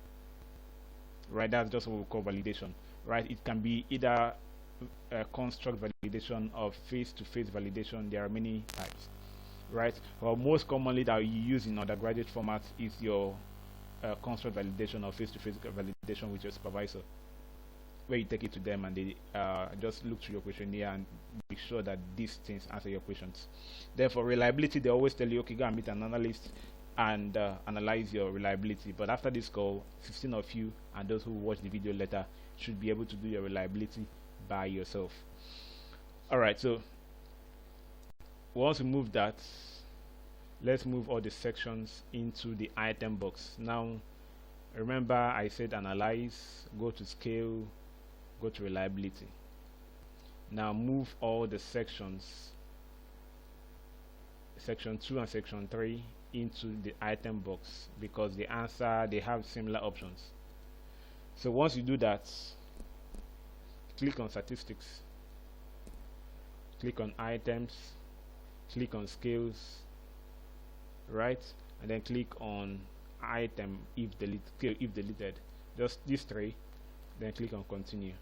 right? That's just what we call validation, right? It can be either construct validation or face-to-face validation. There are many types, right? Well, most commonly that you use in undergraduate formats is your construct validation or face-to-face validation with your supervisor, where you take it to them and they just look through your questionnaire and be sure that these things answer your questions. Therefore, reliability, they always tell you, okay, go and meet an analyst and analyze your reliability. But after this call, 15 of you and those who watch the video later should be able to do your reliability by yourself. Alright, so once we move that, let's move all the sections into the item box. Now, remember I said analyze, go to scale, go to reliability. Now move all the sections, section 2 and section 3, into the item box because they have similar options. So once you do that, click on statistics, click on items, click on scales, right, and then click on item if delete, scale if deleted, just these three, then click on continue,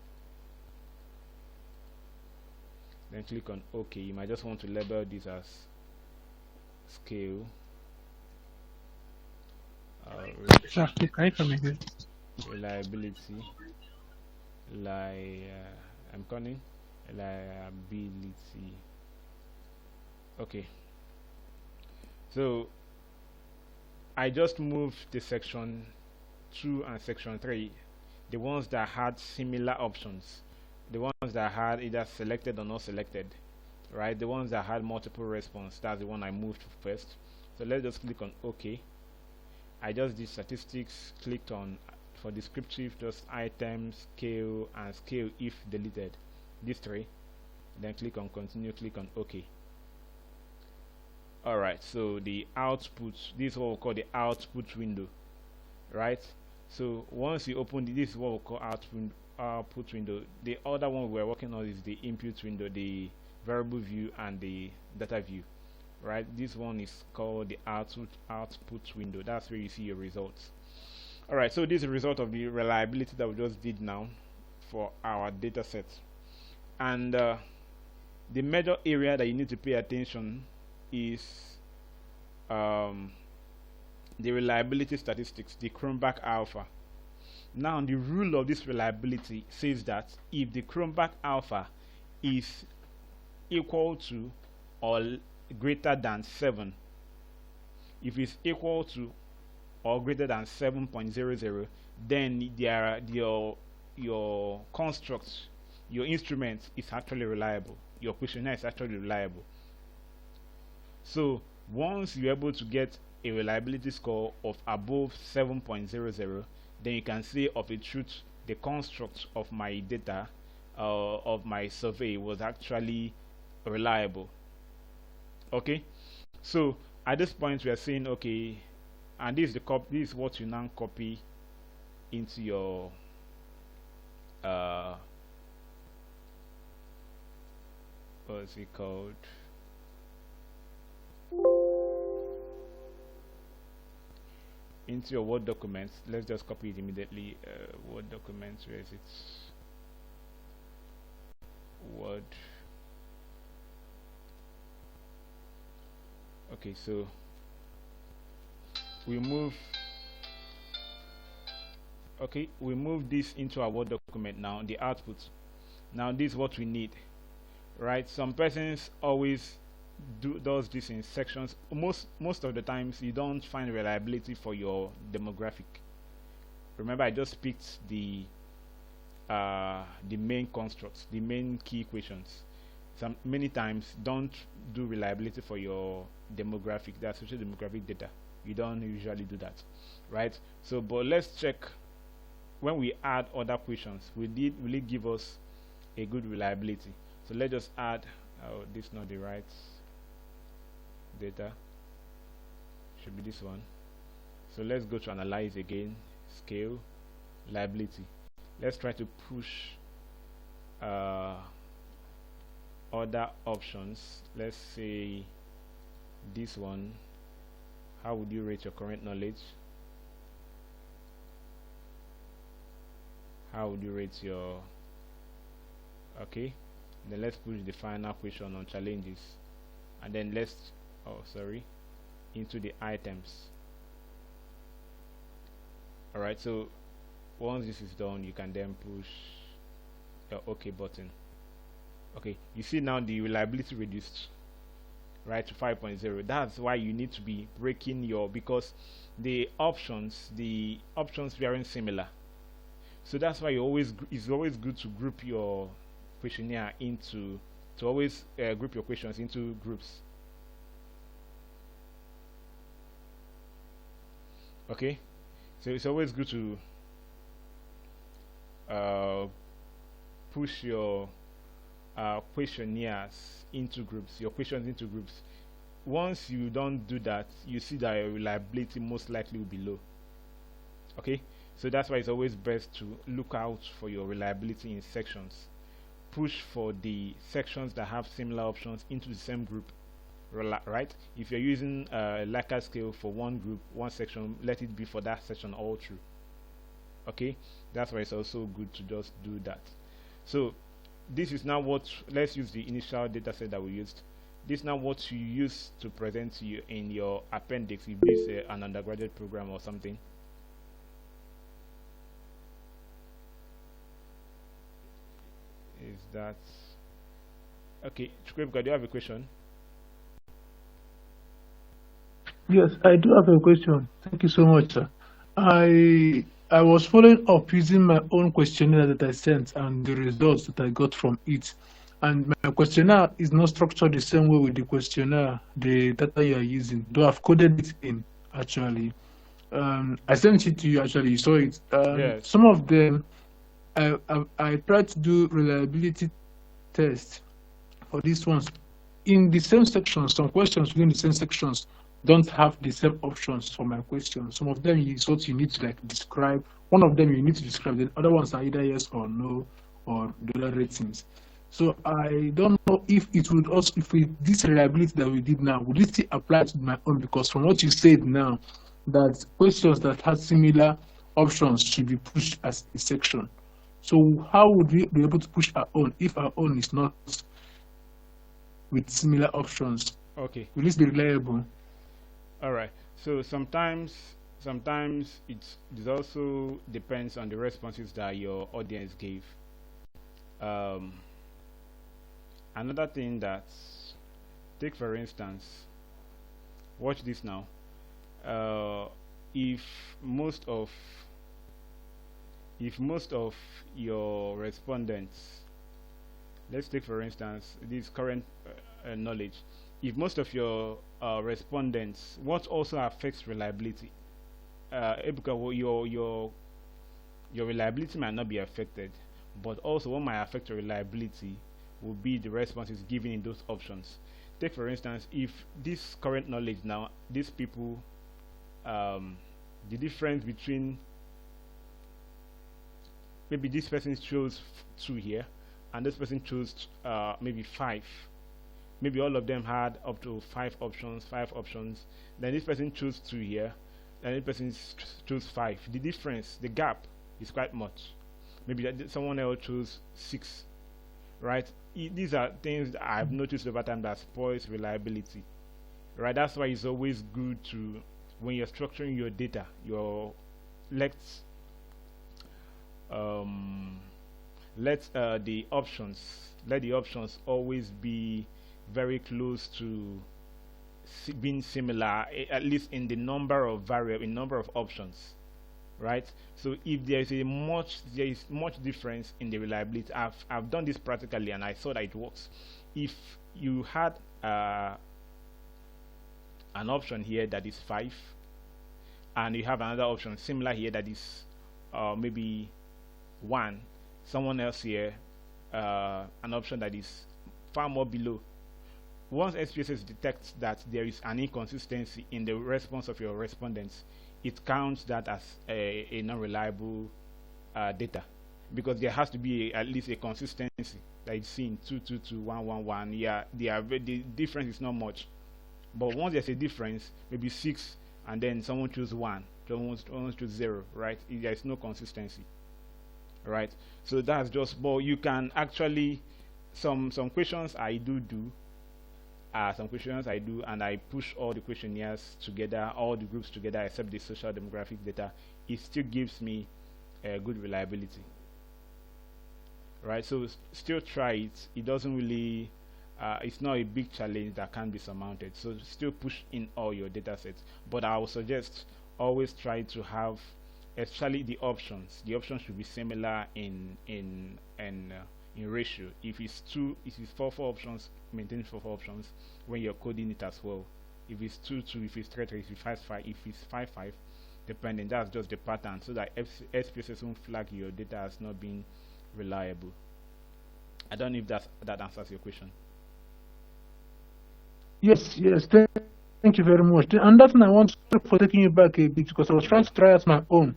then click on OK. You might just want to label this as scale. Exactly. Can you come again? Reliability, I'm calling reliability. Okay, so I just moved the section 2 and section 3, the ones that had similar options, the ones that had either selected or not selected, right? The ones that had multiple response, that's the one I moved first. So let's just click on OK. I just did statistics, clicked on for descriptive just items, scale, and scale if deleted, these three, then click on continue, click on OK. Alright, so the output, this is what we call the output window, right? So once you open this is what we call output window. The other one we're working on is the input window, the variable view and the data view, right? This one is called the output window. That's where you see your results. Alright, so this is the result of the reliability that we just did now for our data set. And the major area that you need to pay attention is the reliability statistics, the Cronbach alpha. Now the rule of this reliability says that if the Cronbach alpha is equal to or greater than 7, if it's equal to or greater than 7.00, then your construct, your instrument is actually reliable, your questionnaire is actually reliable. So once you're able to get a reliability score of above 7.00, then you can say of a truth the construct of my data of my survey was actually reliable. Okay, so at this point we are saying okay, and this is what you now copy into your what is it called, into your Word document. Let's just copy it immediately. Word document, where is it? Word. Okay, so we move this into our Word document now, the output. Now this is what we need, right? Some persons always does this in sections. Most of the times you don't find reliability for your demographic. Remember, I just picked the main constructs, the main key equations. Many times don't do reliability for your demographic, that's social demographic data. You don't usually do that, right? So but let's check when we add other questions, will it give us a good reliability? So let's just add, oh, this is not the right data, should be this one. So let's go to analyze again, scale, reliability. Let's try to push other options. Let's say this one. How would you rate your current knowledge? How would you rate your, okay, then let's push the final question on challenges, and then let's into the items. Alright, so once this is done, you can then push your OK button. Okay, you see now the reliability reduced, right, to 5.0. That's why you need to be breaking your, because the options weren't similar. So that's why it's always good to group your questionnaire into, group your questions into groups. Okay, so it's always good to push your questionnaires into groups, your questions into groups. Once you don't do that, you see that your reliability most likely will be low. Okay, so that's why it's always best to look out for your reliability in sections. push for the sections that have similar options into the same group, right? If you're using a Likert scale for one group, one section, let it be for that section all through. Okay, that's why it's also good to just do that. So this is now what, let's use the initial data set that we used. This is now what you use to present to you in your appendix if this is an undergraduate program or something. Is that okay? Chukwuebuka, do you have a question? Yes, I do have a question. Thank you so much, sir. I was following up using my own questionnaire that I sent and the results that I got from it. And my questionnaire is not structured the same way with the questionnaire, the data you are using, though I've coded it in, actually. I sent it to you, actually, you saw it. Yes. Some of them, I tried to do reliability tests for these ones. In the same sections, some questions within the same sections don't have the same options for my question. Some of them is what you need to like describe. One of them you need to describe. The other ones are either yes or no or the other ratings. So I don't know if it would also, if this reliability that we did now, would it still apply to my own? Because from what you said now, that questions that have similar options should be pushed as a section. So how would we be able to push our own if our own is not with similar options? Okay. Will this be reliable? All right. So sometimes it also depends on the responses that your audience gave. Another thing that, take for instance, watch this now. If most of your respondents, let's take for instance this current knowledge, if most of your respondents, what also affects reliability, Ebuka, your reliability might not be affected, but also what might affect your reliability will be the responses given in those options. Take for instance, if this current knowledge now, these people, the difference between, maybe this person chose 2 here and this person chose maybe 5, maybe all of them had up to 5 options, then this person chose 2 here, and this person chose 5. The difference, the gap is quite much. Maybe that someone else chose 6, right? These are things that I've noticed over time that spoils reliability, right? That's why it's always good to, when you're structuring your data, let the options always be very close to being similar, at least in the number of options, right? So if there is much difference in the reliability, I've done this practically and I saw that it works. If you had an option here that is 5 and you have another option similar here that is maybe 1, someone else here an option that is far more below, once SPSS detects that there is an inconsistency in the response of your respondents, it counts that as a non-reliable data, because there has to be at least a consistency, like seen 2, 2, 2, 1, 1, 1. Yeah, the difference is not much, but once there's a difference, maybe 6, and then someone choose 1, someone choose 0, right? There is no consistency, right? So that's just, but you can actually, some questions I do. Some questions I do, and I push all the questionnaires together, all the groups together, except the social demographic data. It still gives me good reliability, right? So still try it. It doesn't really, it's not a big challenge that can be surmounted. So still push in all your data sets. But I would suggest always try to have, especially the options. The options should be similar in ratio. If it's 4 options, maintain 4 options when you're coding it as well. If it's 2, 2, if it's 3, 3, if it's 5, 5, if it's 5, 5, depending. That's just the pattern, so that SPSS won't flag your data as not being reliable. I don't know if that answers your question. Yes. Thank you very much. And that's I want for taking you back a bit, because I was trying to try out my own.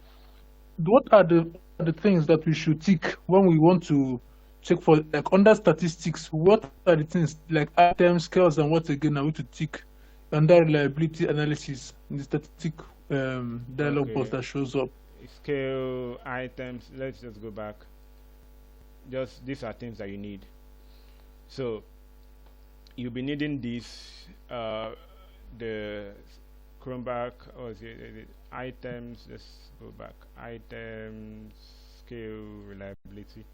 What are the things that we should tick when we want to check for like under statistics. What are the things like items, scales, and what again are we to tick under reliability analysis in the statistic dialog box Okay. that shows up? Scale items. Let's just go back. Just these are things that you need. So you'll be needing these. The Chromebook or the items. Let's go back. Items, scale, reliability.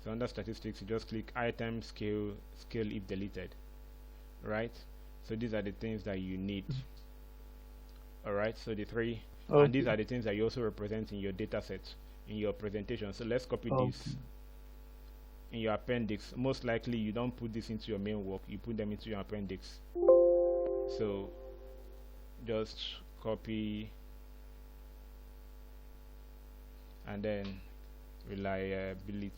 So under statistics, you just click item, scale, scale if deleted. Right. So these are the things that you need. All right. So the three, and these Okay. are the things that you also represent in your data set in your presentation. So let's copy Okay. this in your appendix. Most likely, you don't put this into your main work. You put them into your appendix. So just copy and then reliability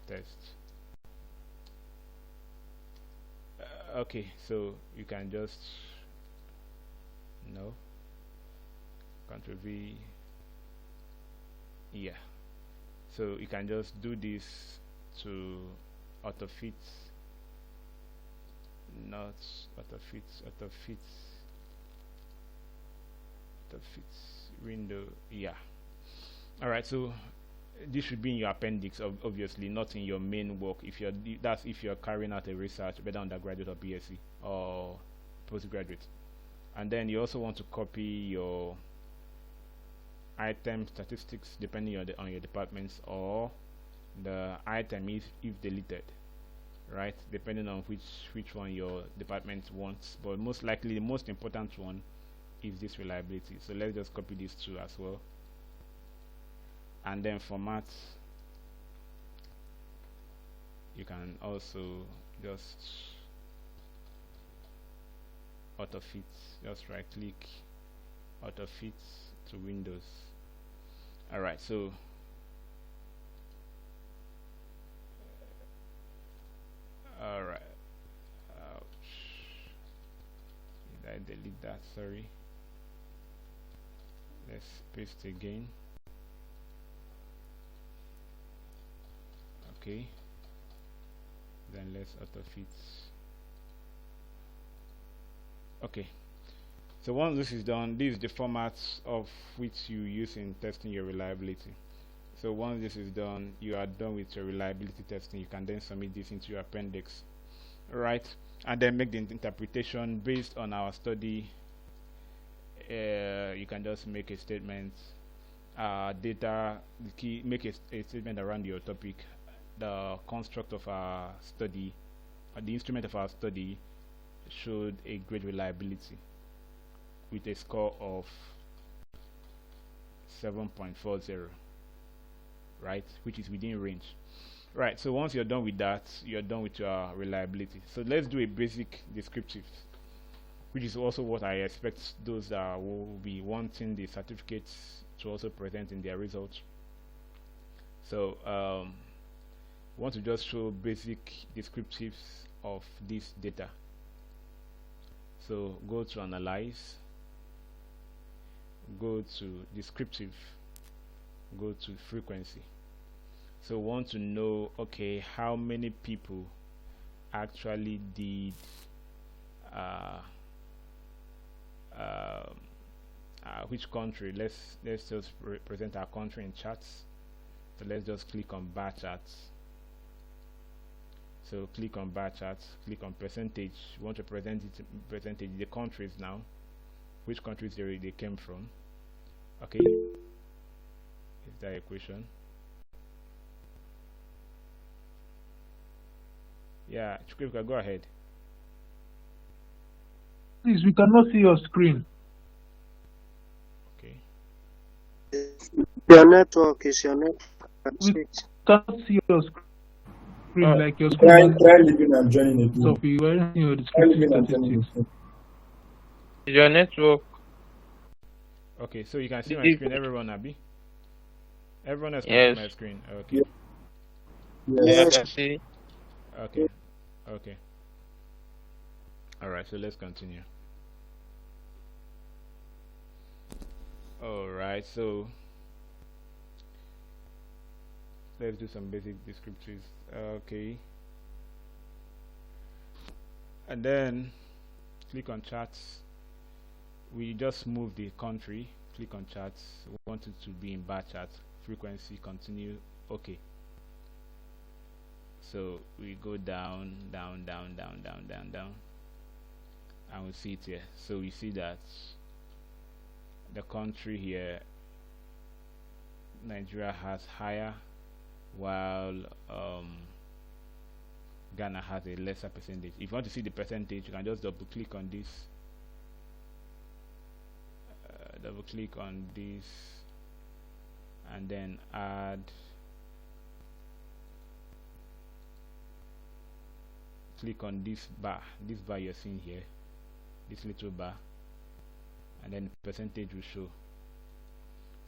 test. Okay, so you can just no Ctrl V. Yeah, so you can just do this to autofit, not autofit window. Yeah. All right, so this should be in your appendix, obviously not in your main work. If you're carrying out a research, whether undergraduate or BSc or postgraduate. And then you also want to copy your item statistics depending on your departments, or the item if deleted, right, depending on which one your department wants. But most likely the most important one is this reliability. So let's just copy these two as well, and then format. You can also just autofit, just right click, autofit to Windows. All right, so all right, ouch, did I delete that? Sorry, let's paste again. Okay, then let's autofit. Okay, so once this is done, this is the formats of which you use in testing your reliability. So once this is done, you are done with your reliability testing. You can then submit this into your appendix, right? And then make the interpretation based on our study. You can just make a statement, data, the key, make a statement around your topic, the construct of our study, the instrument of our study showed a great reliability with a score of 7.40, right, which is within range. Right, so once you're done with that, you're done with your reliability. So let's do a basic descriptive, which is also what I expect those that will be wanting the certificates to also present in their results. So want to just show basic descriptives of this data. So go to analyze, go to descriptive, go to frequency. So want to know, okay, how many people actually did which country. Let's just present our country in charts. So let's just click on bar charts. So click on bar charts, click on percentage. You want to present it percentage the countries now, which countries they came from. Okay, is that a question? Yeah, Chukwuka, go ahead. Please, we cannot see your screen. Okay. Your network is your network. We cannot see your screen. Like your Try screen. leaving and joining again. So we were in your Try leaving and joining statistics. again. Your network. Okay, so you can see my It- screen, everyone, Abi? Everyone else can Yes. see my screen. Okay. Yes. Yeah, see. Okay. Okay. Alright, so let's continue. Alright, so let's do some basic descriptors. Okay, and then click on charts. We just move the country. Click on charts. We want it to be in bar chart. Frequency, continue. Okay. So we go down, down, down, down, down, down, down, and we see it here. So we see that the country here, Nigeria, has higher, while Ghana has a lesser percentage. If you want to see the percentage, you can just double click on this. Double click on this, and then add. Click on this bar you're seeing here, this little bar, and then the percentage will show.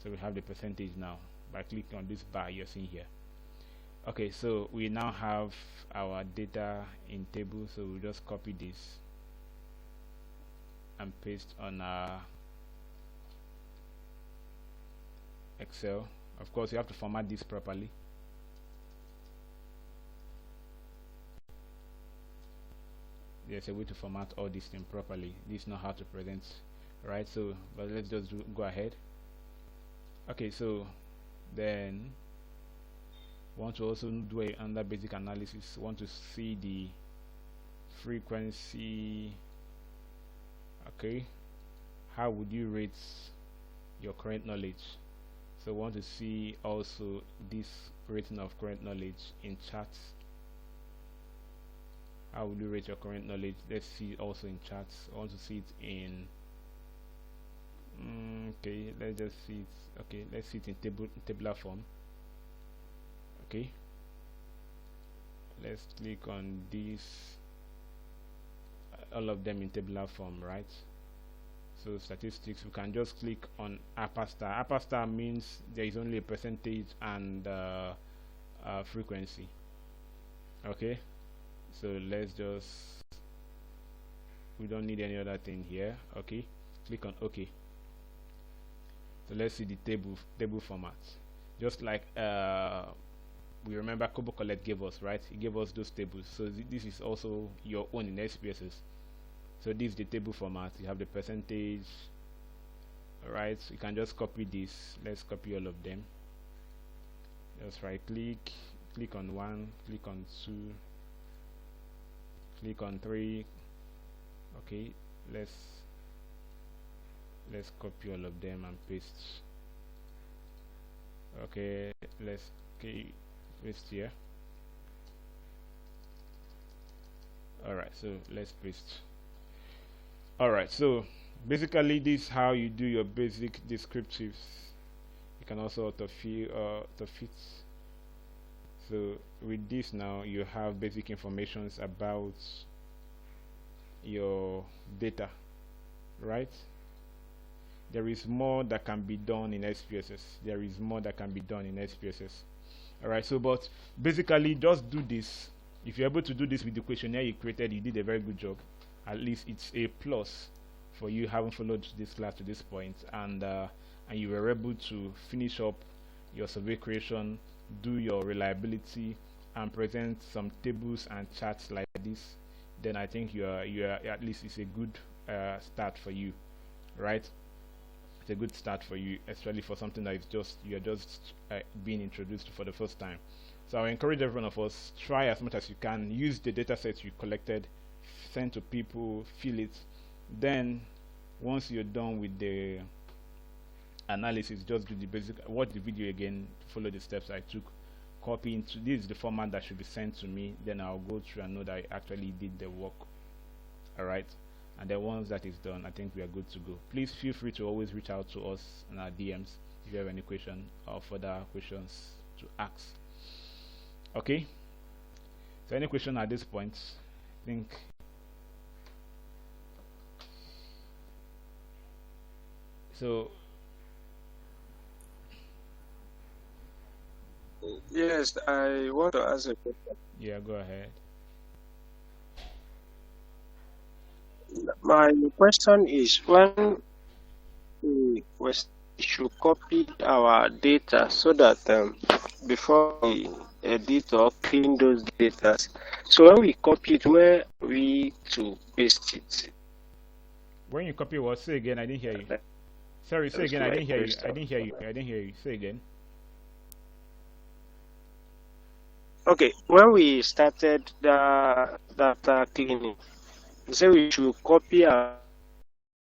So we have the percentage now by clicking on this bar you're seeing here. Okay, so we now have our data in table, so we'll just copy this and paste on our Excel. Of course, you have to format this properly. There's a way to format all this thing properly. This is not how to present, right? So, but let's just go ahead. Okay, so then want to also do a under basic analysis. Want to see the frequency. Okay, how would you rate your current knowledge? So want to see also this rating of current knowledge in charts. How would you rate your current knowledge? Let's see also in charts. I want to see it in okay, let's just see it. Okay, let's see it in tabular form. Okay, let's click on this, all of them in tabular form, right? So statistics, we can just click on upper star. Upper star means there is only a percentage and frequency. Okay, so let's just, we don't need any other thing here. Okay, click on OK. So let's see the table format. Just like we remember Kobo Collect gave us, right? He gave us those tables. So this is also your own in SPSS. So this is the table format. You have the percentage. Alright, so you can just copy this. Let's copy all of them. Just right click, click on 1, click on 2, click on 3. Okay, let's copy all of them and paste. Okay, let's paste here. Alright, so let's paste. Alright, so basically this is how you do your basic descriptives. You can also auto-fit. So with this now you have basic informations about your data, right? There is more that can be done in SPSS. There is more that can be done in SPSS. Alright, so but basically just do this. If you're able to do this with the questionnaire you created, you did a very good job. At least it's a plus for you having followed this class to this point, and you were able to finish up your survey creation, do your reliability, and present some tables and charts like this. Then I think you are at least it's a good start for you, right? It's a good start for you, especially for something that is you're just being introduced to for the first time. So I encourage every one of us, try as much as you can, use the data sets you collected, send to people, fill it. Then once you're done with the analysis, just do the basic, watch the video again to follow the steps I took, copy into this is the format that should be sent to me. Then I'll go through and know that I actually did the work. Alright, and then once that is done, I think we are good to go. Please feel free to always reach out to us in our DMs if you have any question or further questions to ask. Okay, so any question at this point? I think so. Yes, I want to ask a question. Yeah, go ahead. My question is, when we were should copy our data so that before we edit or clean those data. So when we copy it, where we to paste it? When you copy what? Say again. I didn't hear you. Sorry. Say again. I didn't hear you. I didn't hear you. I didn't hear you. Say again. Okay. When we started the data cleaning, we said we should copy our